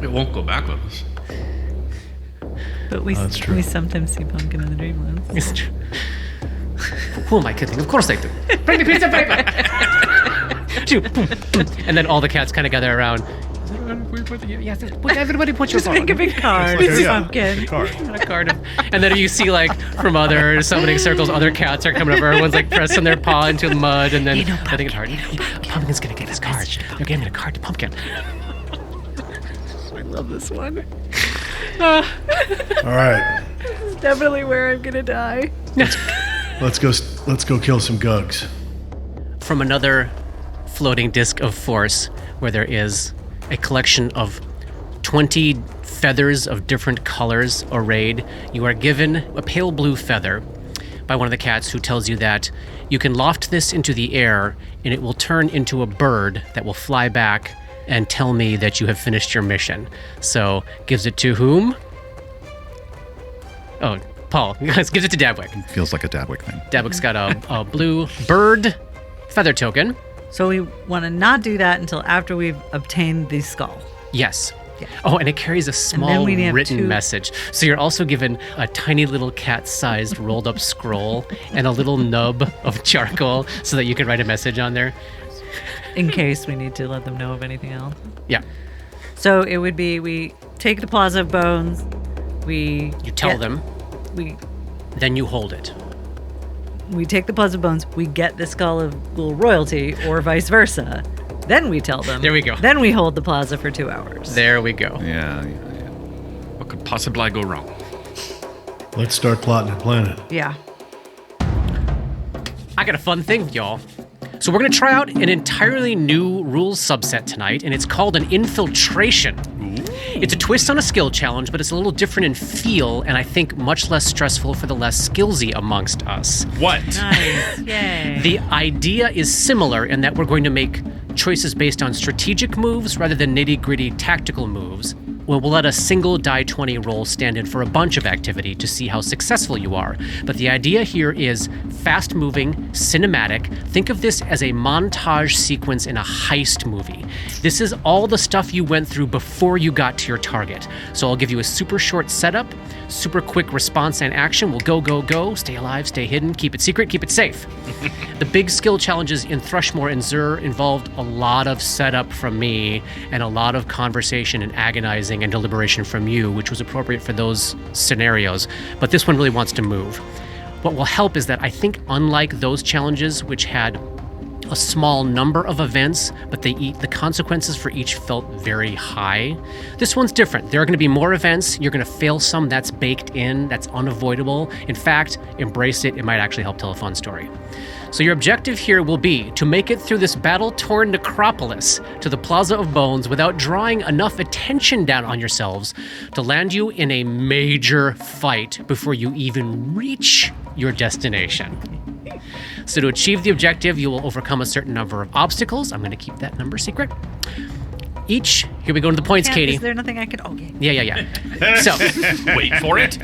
It won't go back with us. But we That's true. we sometimes see Pumpkin in the dreamlands. It's true. Who am I kidding? Of course I do. Bring the piece of paper. Shoo, boom, boom. And then all the cats kind of gather around. Yes, everybody put your phone. Make a big card. It's like, yeah, Pumpkin. card. A card of, and then you see like from other summoning circles, other cats are coming up. Everyone's like pressing their paw into the mud, and then I think it's hard. Pumpkin's gonna get his card. They're giving a card to Pumpkin. I love this one. All right, This is definitely where I'm gonna die. let's go kill some gugs. From another floating disc of force, where there is a collection of 20 feathers of different colors arrayed, you are given a pale blue feather by one of the cats, who tells you that you can loft this into the air and it will turn into a bird that will fly back and tell me that you have finished your mission. So, gives it to whom? Oh, Paul. Gives it to Dabwick. Feels like a Dadwick thing. Dabwick's got a blue bird feather token. So we want to not do that until after we've obtained the skull. Yes. Yeah. Oh, and it carries a small we have written 2 message. So you're also given a tiny little cat-sized rolled up scroll and a little nub of charcoal so that you can write a message on there. In case we need to let them know of anything else. Yeah. So it would be we take the Plaza of Bones, You tell them, then you hold it. we take the Plaza of Bones, we get the Skull of Ghoul royalty, or vice versa. Then we tell them. There we go. Then we hold the plaza for 2 hours. There we go. Yeah. What could possibly go wrong? Let's start plotting and planning. Yeah. I got a fun thing, y'all. So we're going to try out an entirely new rules subset tonight, and it's called an infiltration. It's a twist on a skill challenge, but it's a little different in feel, and I think much less stressful for the less skillsy amongst us. What? Nice. Yay. The idea is similar in that we're going to make choices based on strategic moves rather than nitty-gritty tactical moves. Well, we'll let a single die 20 roll stand in for a bunch of activity to see how successful you are. But the idea here is fast-moving, cinematic. Think of this as a montage sequence in a heist movie. This is all the stuff you went through before you got to your target. So I'll give you a super short setup, super quick response and action. We'll go, go, go, stay alive, stay hidden, keep it secret, keep it safe. The big skill challenges in Thrushmore and Zur involved a lot of setup from me and a lot of conversation and agonizing and deliberation from you, which was appropriate for those scenarios. But this one really wants to move. What will help is that I think, unlike those challenges, which had a small number of events, but the consequences for each felt very high. This one's different. There are going to be more events. You're going to fail some. That's baked in. That's unavoidable. In fact, embrace it. It might actually help tell a fun story. So your objective here will be to make it through this battle-torn necropolis to the Plaza of Bones without drawing enough attention down on yourselves to land you in a major fight before you even reach your destination. So to achieve the objective, you will overcome a certain number of obstacles. I'm going to keep that number secret. Here we go to the points, Katie. Is there nothing I could... Okay. Yeah. So, Wait for it.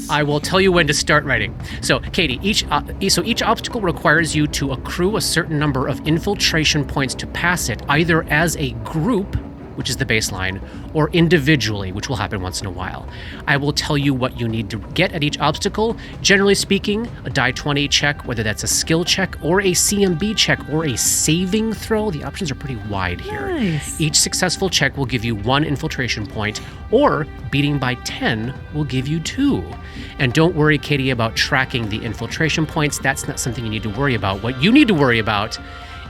I will tell you when to start writing. So, Katie, each obstacle requires you to accrue a certain number of infiltration points to pass it, either as a group, which is the baseline, or individually, which will happen once in a while. I will tell you what you need to get at each obstacle. Generally speaking, a die 20 check, whether that's a skill check or a CMB check or a saving throw. The options are pretty wide here. Nice. Each successful check will give you 1 infiltration point, or beating by 10 will give you 2. And don't worry, Katie, about tracking the infiltration points. That's not something you need to worry about. What you need to worry about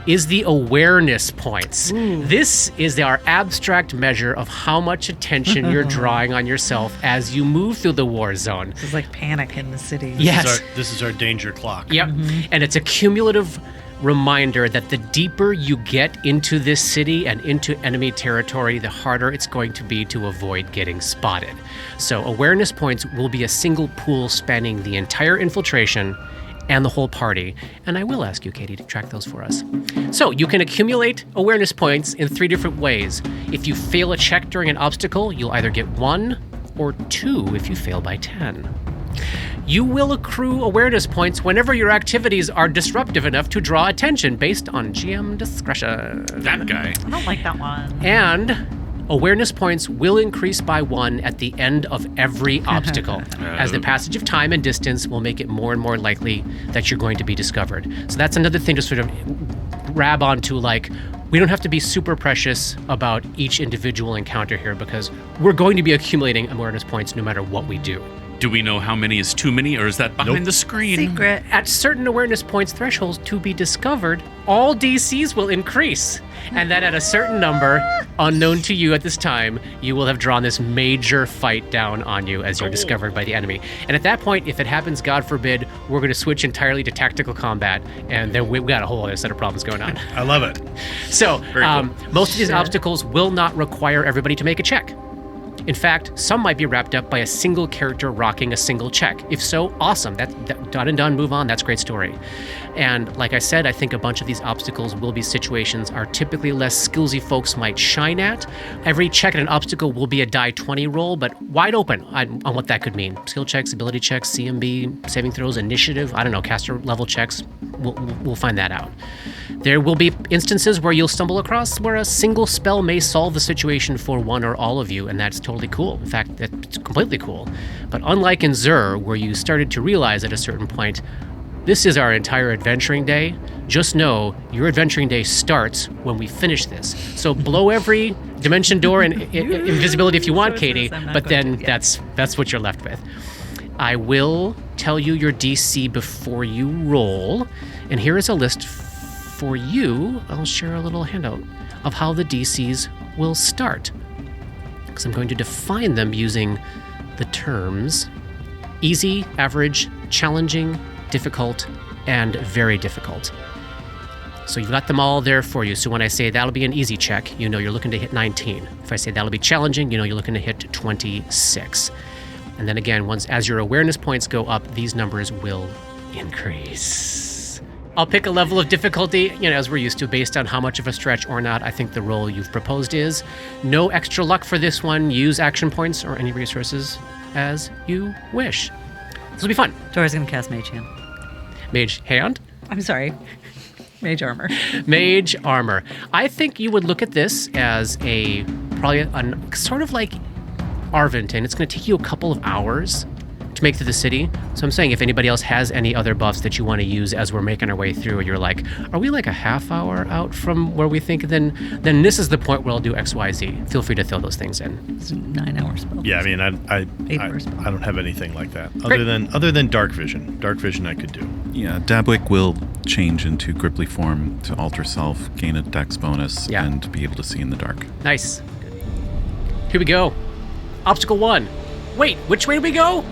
is the awareness points. This is our abstract measure of how much attention you're drawing on yourself as you move through the war zone. It's like panic in the city. Yes. This is our danger clock. Yep. And it's a cumulative reminder that the deeper you get into this city and into enemy territory, the harder it's going to be to avoid getting spotted. So awareness points will be a single pool spanning the entire infiltration and the whole party. And I will ask you, Katie, to track those for us. So you can accumulate awareness points in 3 different ways. If you fail a check during an obstacle, you'll either get 1 or 2 if you fail by 10. You will accrue awareness points whenever your activities are disruptive enough to draw attention based on GM discretion. That guy. I don't like that one. And awareness points will increase by 1 at the end of every obstacle, as the passage of time and distance will make it more and more likely that you're going to be discovered. So that's another thing to sort of grab onto, like, We don't have to be super precious about each individual encounter here because we're going to be accumulating awareness points no matter what we do. Do we know how many is too many, or is that behind the screen? Secret. At certain awareness points thresholds to be discovered, all DCs will increase. And then at a certain number, unknown to you at this time, you will have drawn this major fight down on you as you're discovered by the enemy. And at that point, if it happens, God forbid, we're going to switch entirely to tactical combat, and then we've got a whole other set of problems going on. I love it. So, cool. most of these obstacles will not require everybody to make a check. In fact, some might be wrapped up by a single character rocking a single check. If so, awesome. That's done and done, move on. That's a great story. And like I said, I think a bunch of these obstacles will be situations are typically less skillsy folks might shine at. Every check at an obstacle will be a die 20 roll, but wide open on what that could mean. Skill checks, ability checks, CMB, saving throws, initiative, I don't know, caster level checks. We'll find that out. There will be instances where you'll stumble across where a single spell may solve the situation for one or all of you, and that's totally cool. In fact, that's completely cool. But unlike in Zur, where you started to realize at a certain point, this is our entire adventuring day, just know your adventuring day starts when we finish this. So blow every dimension door and invisibility if you want, Katie, but then that's what you're left with. I will tell you your DC before you roll, and here is a list for you. I'll share a little handout of how the DCs will start, because I'm going to define them using the terms easy, average, challenging, difficult, and very difficult. So you've got them all there for you. So when I say that'll be an easy check, you know you're looking to hit 19. If I say that'll be challenging, you know you're looking to hit 26. And then again, as your awareness points go up, these numbers will increase. I'll pick a level of difficulty, as we're used to, based on how much of a stretch or not I think the roll you've proposed is. No extra luck for this one. Use action points or any resources as you wish. This will be fun. Dora's going to cast Mage Hand. Mage Hand? I'm sorry. Mage Armor. Mage Armor. I think you would look at this as probably sort of like Arvington. It's going to take you a couple of hours to make through the city. So I'm saying if anybody else has any other buffs that you want to use as we're making our way through, and you're like, are we like a half hour out from where we think? Then this is the point where I'll do X, Y, Z. Feel free to throw those things in. It's a 9 hour spell. Yeah, I mean, I 8 hours. don't have anything like that Great. other than dark vision. Dark vision I could do. Yeah, Dabwick will change into Gripply form to alter self, gain a dex bonus, Yeah. and be able to see in the dark. Nice. Here we go. Obstacle 1. Wait, which way do we go?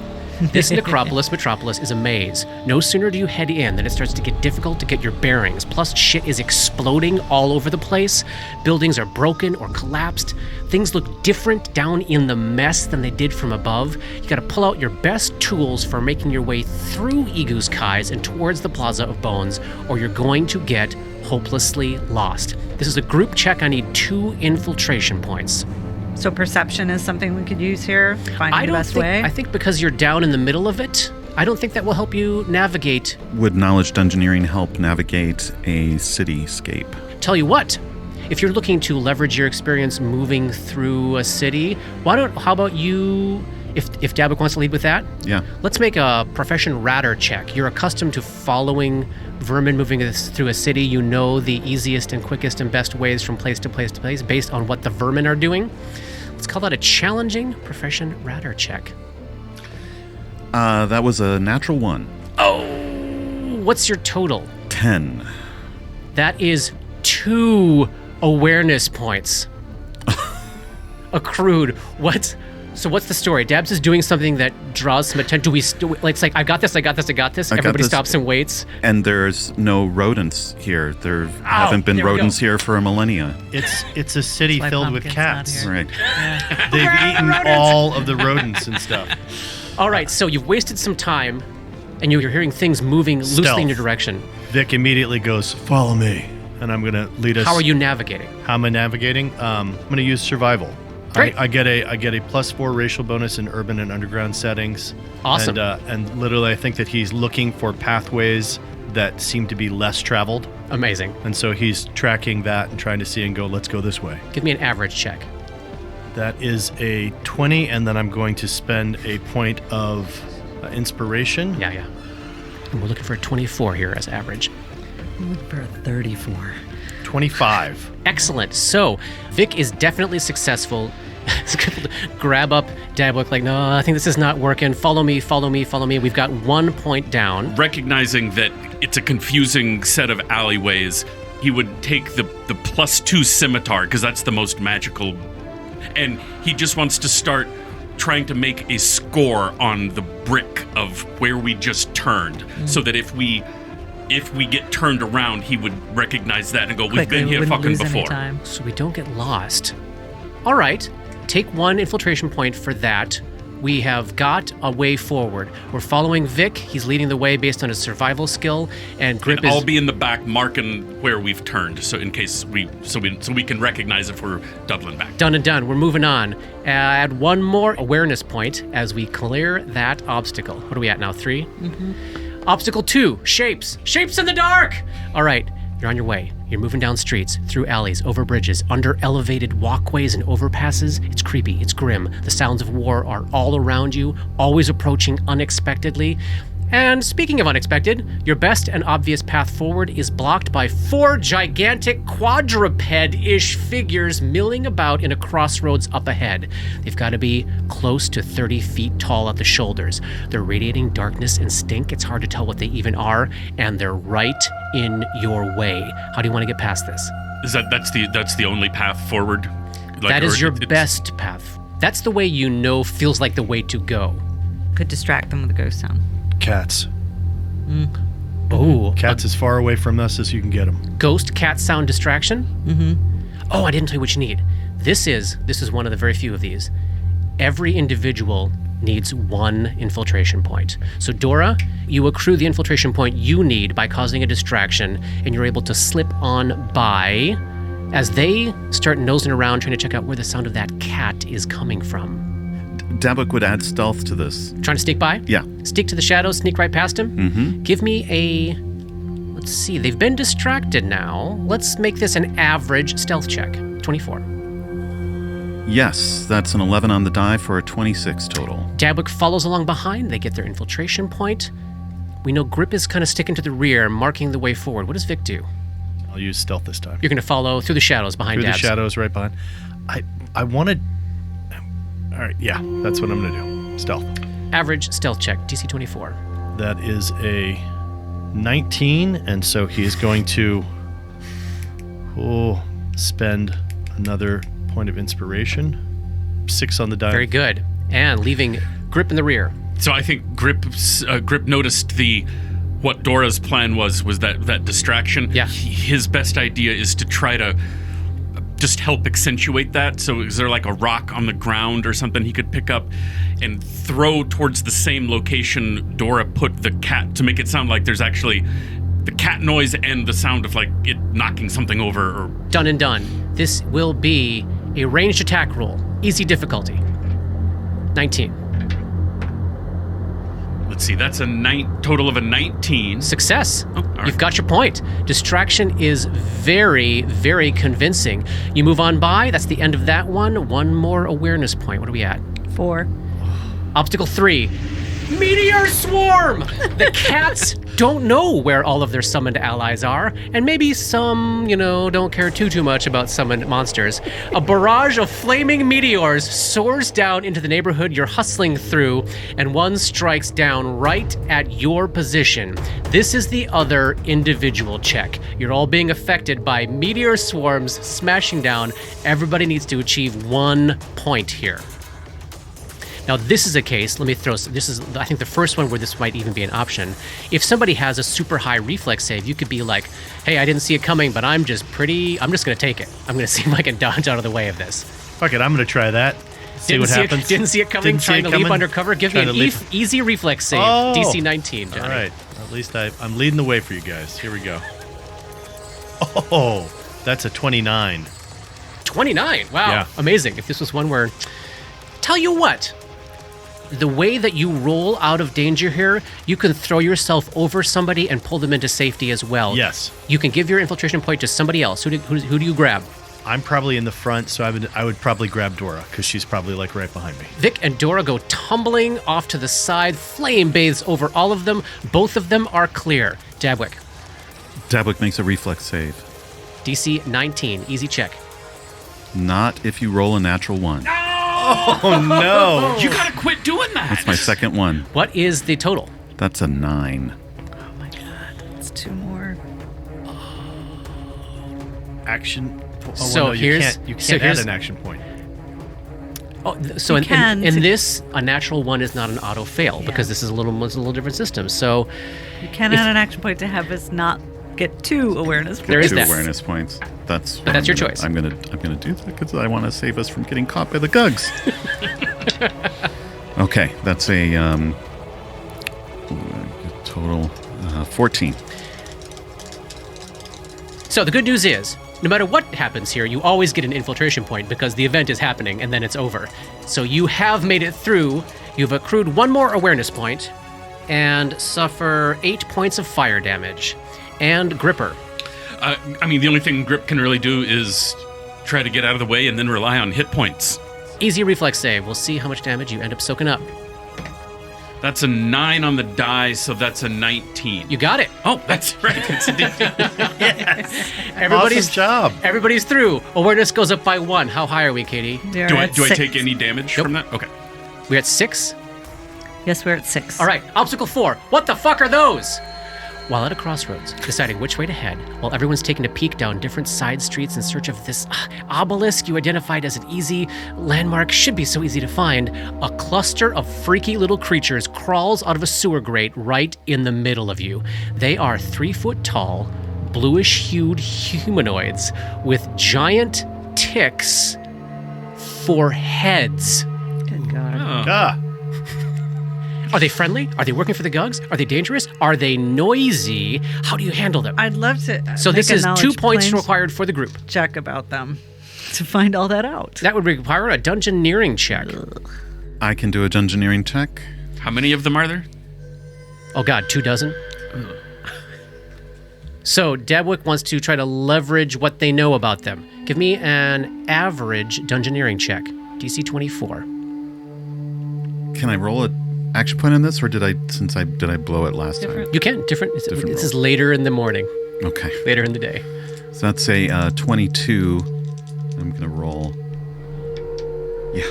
This Necropolis Metropolis is a maze. No sooner do you head in than it starts to get difficult to get your bearings. Plus, shit is exploding all over the place. Buildings are broken or collapsed. Things look different down in the mess than they did from above. You gotta pull out your best tools for making your way through Egu's Kai's and towards the Plaza of Bones, or you're going to get hopelessly lost. This is a group check. I need 2 infiltration points. So perception is something we could use here? Finding the best way? I think because you're down in the middle of it, I don't think that will help you navigate. Would knowledge dungeoneering help navigate a cityscape? Tell you what, if you're looking to leverage your experience moving through a city, how about you, if Dabwick wants to lead with that? Yeah. Let's make a profession radar check. You're accustomed to following vermin moving through a city. You know the easiest and quickest and best ways from place to place to place based on what the vermin are doing. Let's call that a challenging profession radar check. That was a natural 1. Oh, what's your total? 10. That is 2 awareness points accrued. So what's the story? Dabs is doing something that draws some attention. It's like, I got this. Everybody stops and waits. And there's no rodents here. There haven't been there we rodents go. here for a millennia. It's a city That's why filled with Pumpkin's not cats. here. Right. They've eaten all of the rodents and stuff. All right, so you've wasted some time, and you're hearing things moving loosely Stealth. in your direction. Vic immediately goes, "Follow me," and I'm gonna lead us. How are you navigating? How am I navigating? I'm gonna use survival. Great. I get a +4 racial bonus in urban and underground settings. Awesome. And literally, I think that he's looking for pathways that seem to be less traveled, Amazing. and so he's tracking that and trying to see and go, let's go this way. Give me an average check. That is a 20, and then I'm going to spend a point of inspiration. Yeah. And we're looking for a 24 here as average. I'm looking for a 34. 25. Excellent. So, Vic is definitely successful. Grab up Dabwick like, no, I think this is not working. Follow me, follow me, follow me. We've got 1 point down. Recognizing that it's a confusing set of alleyways, he would take the +2 scimitar, because that's the most magical, and he just wants to start trying to make a score on the brick of where we just turned, so that if we get turned around, he would recognize that and go, we've been here fucking before. So we don't get lost. All right. Take 1 infiltration point for that. We have got a way forward. We're following Vic. He's leading the way based on his survival skill, and Grip is... I'll be in the back marking where we've turned, so in case we can recognize if we're doubling back. Done and done. We're moving on. Add 1 more awareness point as we clear that obstacle. What are we at now? 3? Mm-hmm. Obstacle 2, shapes. Shapes in the dark! All right, you're on your way. You're moving down streets, through alleys, over bridges, under elevated walkways and overpasses. It's creepy, it's grim. The sounds of war are all around you, always approaching unexpectedly. And speaking of unexpected, your best and obvious path forward is blocked by 4 gigantic quadruped-ish figures milling about in a crossroads up ahead. They've got to be close to 30 feet tall at the shoulders. They're radiating darkness and stink. It's hard to tell what they even are, and they're right in your way. How do you want to get past this? That's the only path forward? That is your best path. That's the way you know feels like the way to go. Could distract them with a ghost sound. Cats. Oh. Cats as far away from us as you can get them. Ghost cat sound distraction? Mm-hmm. Oh, I didn't tell you what you need. This is one of the very few of these. Every individual needs 1 infiltration point. So Dora, you accrue the infiltration point you need by causing a distraction, and you're able to slip on by as they start nosing around trying to check out where the sound of that cat is coming from. Dabwick would add stealth to this. Trying to sneak by? Yeah. Sneak to the shadows, sneak right past him? Mm-hmm. Give me a... Let's see, they've been distracted now. Let's make this an average stealth check. 24. Yes, that's an 11 on the die for a 26 total. Dabwick follows along behind. They get their infiltration point. We know Grip is kind of sticking to the rear, marking the way forward. What does Vic do? I'll use stealth this time. You're going to follow through the shadows behind Dabs. Through the shadows right behind. I wanted... All right, yeah, that's what I'm going to do. Stealth. Average stealth check, DC 24. That is a 19, and so he is going to spend another point of inspiration. 6 on the die. Very good. And leaving Grip in the rear. So I think Grip noticed what Dora's plan was that distraction. Yeah. His best idea is to try to just help accentuate that. So is there like a rock on the ground or something he could pick up and throw towards the same location Dora put the cat, to make it sound like there's actually the cat noise and the sound of like it knocking something over? Or Done and done. This will be a ranged attack roll. Easy difficulty. 19. let's see, that's a total of a 19. Success. Oh, all right. You've got your point. Distraction is very, very convincing. You move on by. That's the end of that one. One more awareness point. What are we at? 4. Obstacle 3. Meteor swarm! The cats don't know where all of their summoned allies are, and maybe some, don't care too much about summoned monsters. A barrage of flaming meteors soars down into the neighborhood you're hustling through, and one strikes down right at your position. This is the other individual check. You're all being affected by meteor swarms smashing down. Everybody needs to achieve 1 point here. Now, this is a case, this is, I think, the first one where this might even be an option. If somebody has a super high reflex save, you could be like, hey, I didn't see it coming, but I'm just going to take it. I'm going to see if I can dodge out of the way of this. Fuck it, I'm going to try that. See what happens. Didn't see it coming, trying to leap under cover. Give me an easy reflex save, DC 19, Johnny. All right, at least I'm leading the way for you guys. Here we go. Oh, that's a 29. 29? Wow, yeah. Amazing. If this was one where, tell you what, the way that you roll out of danger here, you can throw yourself over somebody and pull them into safety as well. Yes. You can give your infiltration point to somebody else. Who do you grab? I'm probably in the front, so I would probably grab Dora, because she's probably like right behind me. Vic and Dora go tumbling off to the side. Flame bathes over all of them. Both of them are clear. Dabwick. Dabwick makes a reflex save. DC 19. Easy check. Not if you roll a natural 1. Oh, no. You gotta quit doing that. That's my second one. What is the total? That's a 9. Oh my god, it's 2 more. Action. Oh, So well, no, here's- you can't so add here's- an action point. Oh, so You can in to- this, a natural 1 is not an auto fail because this is a little different system. So You can add an action point to have us not get 2 awareness points. There is 2 that. awareness points. That's But that's your choice. I'm gonna do that because I want to save us from getting caught by the gugs. Okay, that's a total 14. So the good news is, no matter what happens here, you always get an infiltration point because the event is happening and then it's over. So you have made it through. You've accrued 1 more awareness point and suffer 8 points of fire damage. And Gripper. I mean, the only thing Grip can really do is try to get out of the way and then rely on hit points. Easy reflex save. We'll see how much damage you end up soaking up. That's a 9 on the die, so that's a 19. You got it. Oh, that's right. It's a Everybody's Awesome job. Everybody's through. Awareness goes up by 1. How high are we, Katie? They're do I at 6. take any damage from that? Okay. We're at 6. Yes, we're at 6. All right, obstacle 4. What the fuck are those? While at a crossroads, deciding which way to head, while everyone's taking a peek down different side streets in search of this obelisk you identified as an easy landmark, should be so easy to find, a cluster of freaky little creatures crawls out of a sewer grate right in the middle of you. They are 3 foot tall, bluish-hued humanoids with giant ticks for heads. Good God. Ah. Are they friendly? Are they working for the Gugs? Are they dangerous? Are they noisy? How do you handle them? I'd love to. So make this a is 2 knowledge points planes required for the group. check about them to find all that out. That would require a dungeoneering check. I can do a dungeoneering check. How many of them are there? Oh god, 2 dozen? So Dabwick wants to try to leverage what they know about them. Give me an average dungeoneering check. DC 24. Can I roll a action point on this, or did I blow it last time? You can. Different Different this roll. is later in the morning. Okay. Later in the day. So that's a 22. I'm going to roll. Yeah,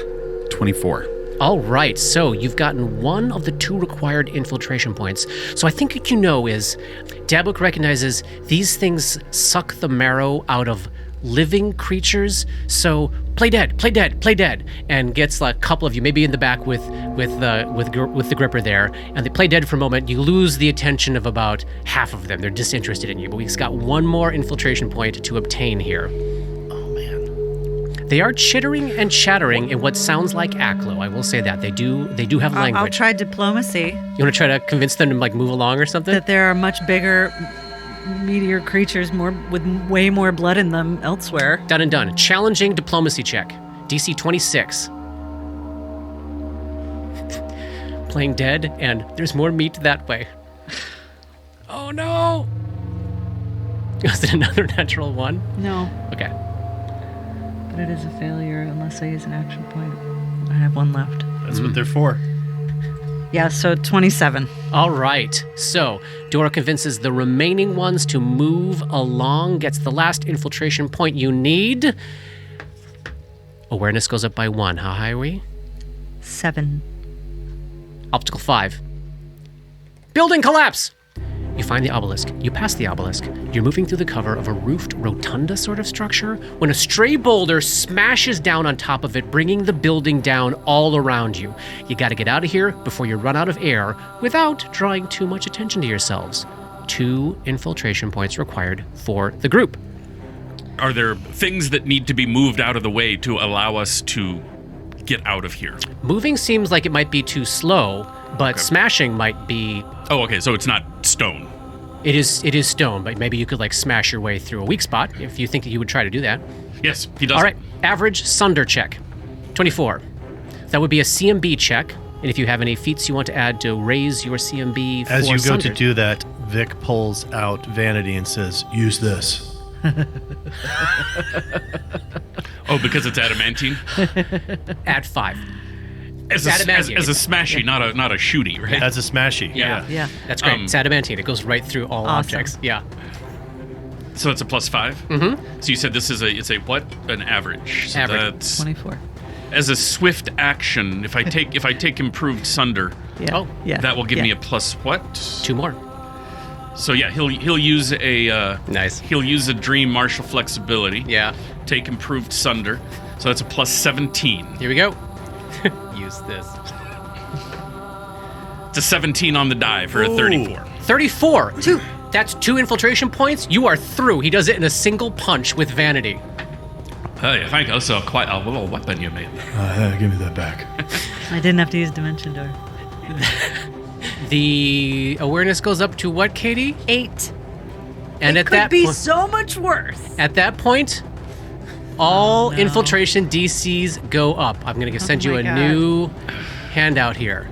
24. All right, so you've gotten 1 of the 2 required infiltration points. So I think what you know is Dabwick recognizes these things suck the marrow out of living creatures. So play dead, and gets like a couple of you, maybe in the back with the gripper there, and they play dead for a moment. You lose the attention of about half of them. They're disinterested in you, but we've got 1 more infiltration point to obtain here. They are chittering and chattering in what sounds like Aklo. I will say that they do have I'll language. try diplomacy. You want to try to convince them to like move along or something? That there are much bigger, meatier creatures with way more blood in them elsewhere. Done and done. Challenging diplomacy check. DC 26. Playing dead, and there's more meat that way. Oh no! Was it another natural 1? No, Okay. but it is a failure unless I use an action point. I have 1 left. That's what they're for. Yeah, so 27. All right. So Dora convinces the remaining ones to move along, gets the last infiltration point you need. Awareness goes up by 1. How high are we? 7. Obstacle 5. Building collapse! You find the obelisk. You pass the obelisk. You're moving through the cover of a roofed rotunda sort of structure when a stray boulder smashes down on top of it, bringing the building down all around you. You got to get out of here before you run out of air without drawing too much attention to yourselves. 2 infiltration points required for the group. Are there things that need to be moved out of the way to allow us to get out of here? Moving seems like it might be too slow, but smashing might be... Oh, okay, so it's not stone. It is stone, but maybe you could like smash your way through a weak spot if you think that you would try to do that. Yes, he does. All right, average Sunder check, 24. That would be a CMB check, and if you have any feats you want to add to raise your CMB for As you go Sunder. to do that, Vic pulls out Vanity and says, "Use this." Oh, because it's adamantine? Add 5. As a smashy, not a shooty, right? That's a smashy. Yeah. Yeah. That's great. Um, It's adamantine. It goes right through all Awesome. objects. Yeah. So it's a +5? Mm-hmm. So you said this is an average? So Average. That's, 24. as a swift action, if I take improved sunder, Yeah. Oh, yeah. that will give me a plus what? 2 more. So yeah, he'll use a Nice. He'll use a dream martial flexibility. Yeah. Take improved sunder. So that's a +17. Here we go. Use this. It's a 17 on the die for a 34. 34. That's 2 infiltration points. You are through. He does it in a single punch with vanity. Hey, I think that's quite a little weapon you made there. Give me that back. I didn't have to use Dimension Door. The awareness goes up to what, Katie? 8. And It at could that be point, so much worse. at that point, all infiltration DCs go up. I'm going to send you my a God. new handout here.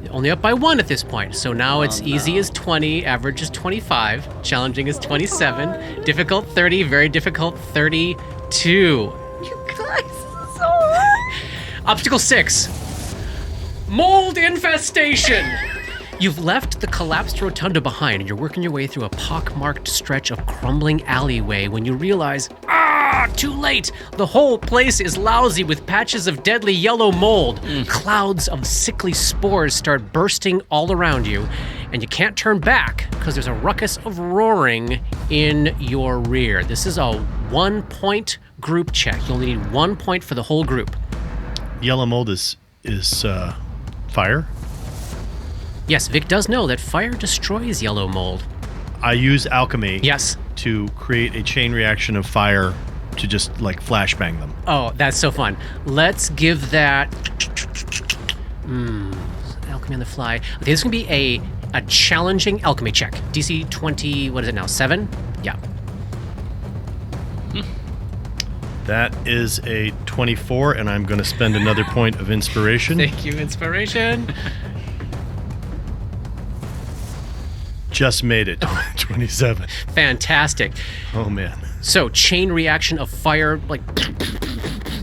Only up by 1 at this point. So now it's easy as 20, average is 25, challenging is 27, difficult 30, very difficult 32. You guys, this is so hard. Obstacle 6. Mold infestation. You've left the collapsed rotunda behind and you're working your way through a pockmarked stretch of crumbling alleyway when you realize, too late. The whole place is lousy with patches of deadly yellow mold. Clouds of sickly spores start bursting all around you, and you can't turn back because there's a ruckus of roaring in your rear. This is a 1-point group check. You only need 1 point for the whole group. Yellow mold is fire. Yes, Vic does know that fire destroys yellow mold. I use alchemy Yes. to create a chain reaction of fire to just like flashbang them. Oh, that's so fun. Let's give that... alchemy on the fly. Okay, this is going to be a challenging alchemy check. DC 20, what is it now, 7? Yeah. That is a 24, and I'm going to spend another point of inspiration. Thank you, inspiration. Just made it. 27. Fantastic. Oh, man. So, chain reaction of fire, like,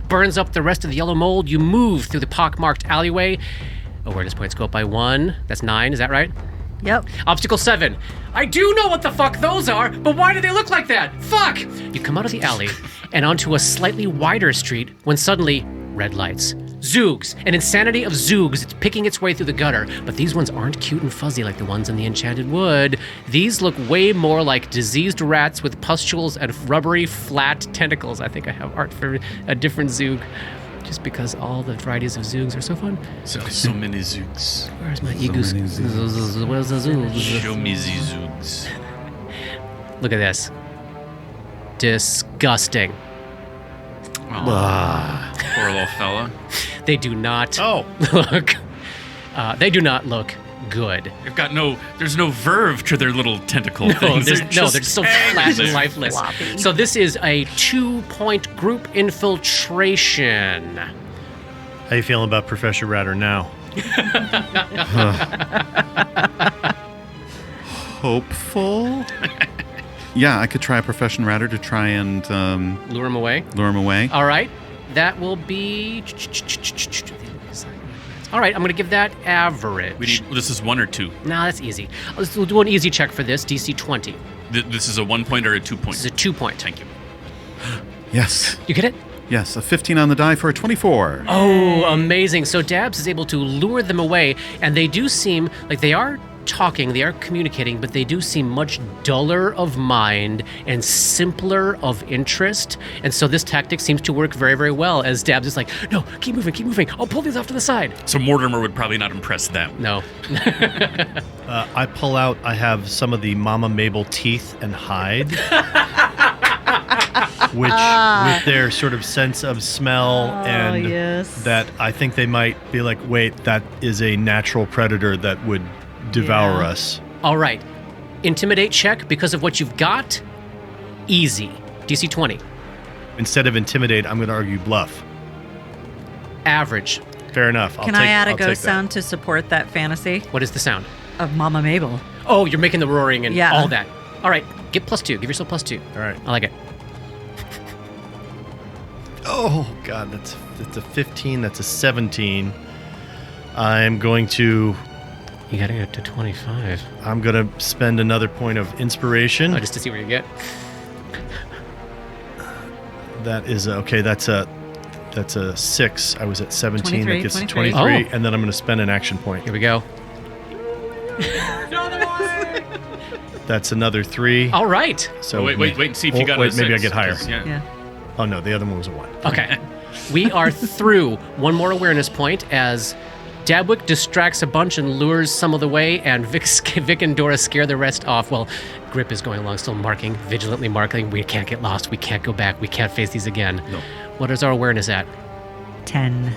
burns up the rest of the yellow mold. You move through the pockmarked alleyway. Awareness points go up by 1. That's 9, is that right? Yep. Obstacle 7. I do know what the fuck those are, but why do they look like that? Fuck! You come out of the alley and onto a slightly wider street when suddenly, red lights. Zoogs. An insanity of Zoogs. It's picking its way through the gutter, but these ones aren't cute and fuzzy like the ones in the Enchanted Wood. These look way more like diseased rats with pustules and rubbery, flat tentacles. I think I have art for a different Zoog, just because all the varieties of Zoogs are so fun. So many zoogs. Where's my So Egoos? many Zoogs. Where's the Zoogs? Show me the zoogs. Look at this. Disgusting. Poor little fella. They do not Oh. look. They do not look good. They've got there's no verve to their little tentacle No, things. they're so flat and lifeless. floppy. So this is a 2-point group infiltration. How you feeling about Professor Ratter now? Hopeful. Yeah, I could try a Profession Ratter to try and Lure him away. lure him away. All right. That will be. All right, I'm going to give that average. This is 1 or 2. No, that's easy. We'll do an easy check for this. DC 20. This is a 1 point or a 2 point? This is a 2-point. Thank you. Yes. You get it? Yes, a 15 on the die for a 24. Oh, amazing. So Dabs is able to lure them away, and they do seem like they are talking, they are communicating, but they do seem much duller of mind and simpler of interest. And so this tactic seems to work very, very well, as Dabs is like, no, keep moving. I'll pull these off to the side. So Mortimer would probably not impress them. No. I pull out, I have some of the Mama Mabel teeth and hide. Which, with their sort of sense of smell and yes. that I think they might be like, wait, that is a natural predator that would devour Yeah. us. All right. Intimidate check because of what you've got. Easy. DC 20. Instead of intimidate, I'm going to argue bluff. Average. Fair enough. Can I add a I'll take ghost that. sound to support that fantasy What is the sound? of Mama Mabel? Oh, you're making the roaring and Yeah. all that. All right. Get +2. Give yourself +2. All right. I like it. Oh, God, that's a 15. That's a 17. I'm going to You gotta get to 25. spend another point of inspiration. Oh, just to see where you get. That is okay. That's a 6. I was at 17. 23, That gets to 23. 23, Oh. and then I'm going to spend an action point. Here we go. That's another 3. All right. So wait and see if you got a wait. Maybe I 6, get higher. 'cause, yeah. Yeah. Oh no, the other one was a 1. Okay. We are through one more awareness point as Dabwick distracts a bunch and lures some of the way, and Vic and Dora scare the rest off. Well, Grip is going along, still marking, vigilantly marking. We can't get lost. We can't go back. We can't face these again. No. What is our awareness at? 10.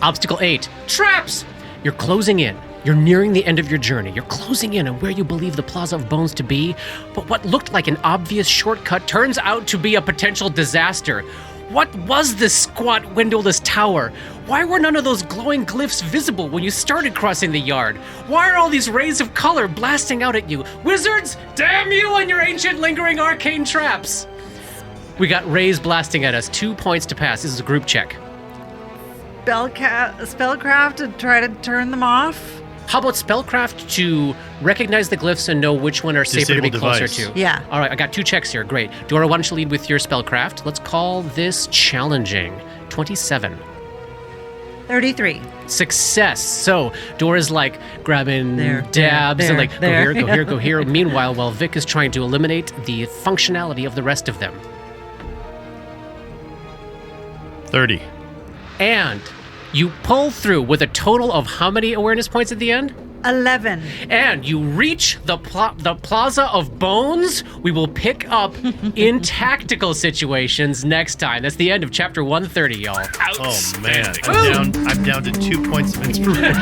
Obstacle 8. Traps! You're closing in. You're nearing the end of your journey. You're closing in on where you believe the Plaza of Bones to be, but what looked like an obvious shortcut turns out to be a potential disaster. What was this squat, windowless tower? Why were none of those glowing glyphs visible when you started crossing the yard? Why are all these rays of color blasting out at you? Wizards, damn you and your ancient lingering arcane traps! We got rays blasting at us. 2 points to pass. This is a group check. Spellcraft to try to turn them off? How about spellcraft to recognize the glyphs and know which one are safer to be Disable closer device. to? Yeah. All right, I got 2 checks here. Great. Dora, why don't you lead with your spellcraft? Let's call this challenging. 27. 33. Success. So Dora's like grabbing There, dabs there, and like, there. go here, go here. Meanwhile, while Vic is trying to eliminate the functionality of the rest of them. 30. And you pull through with a total of how many awareness points at the end? 11. And you reach the Plaza of Bones. We will pick up in tactical situations next time. That's the end of chapter 130, y'all. Oh man, I'm down to 2 points of inspiration.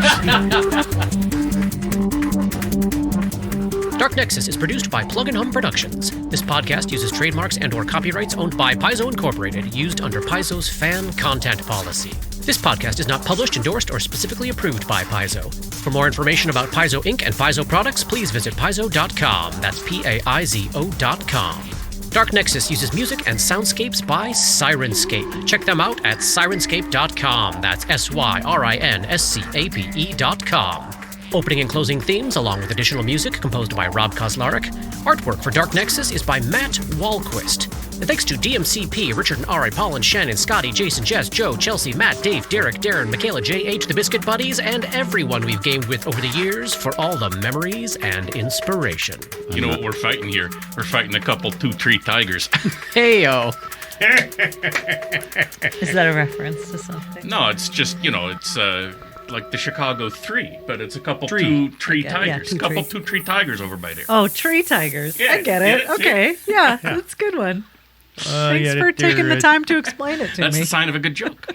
Dark Nexus is produced by Plug and Hum Productions. This podcast uses trademarks and/or copyrights owned by Paizo Incorporated, used under Paizo's fan content policy. This podcast is not published, endorsed, or specifically approved by Paizo. For more information about Paizo Inc. and Paizo products, please visit paizo.com. That's PAIZO.com. Dark Nexus uses music and soundscapes by Syrinscape. Check them out at Syrinscape.com. That's SYRINSCAPE.com. Opening and closing themes, along with additional music composed by Rob Kauzlaric. Artwork for Dark Nexus is by Matt Wahlquist. And thanks to DMCP, Richard and Ari, Paul and Shannon, Scotty, Jason, Jess, Joe, Chelsea, Matt, Dave, Derek, Darren, Michaela, J.H., the Biscuit Buddies, and everyone we've gamed with over the years for all the memories and inspiration. You know what we're fighting here? We're fighting a couple 2-3 tigers. Heyo. Is that a reference to something? No, it's just, it's like the Chicago 3, but it's a couple Tree. 2-3 Yeah, tigers. two Couple trees. 2-3 tigers over by there. Oh, tree tigers. Yeah, I get it. yeah, see? Okay. Yeah, that's a good one. Thanks for taking the time to explain it to That's me. the sign of a good joke.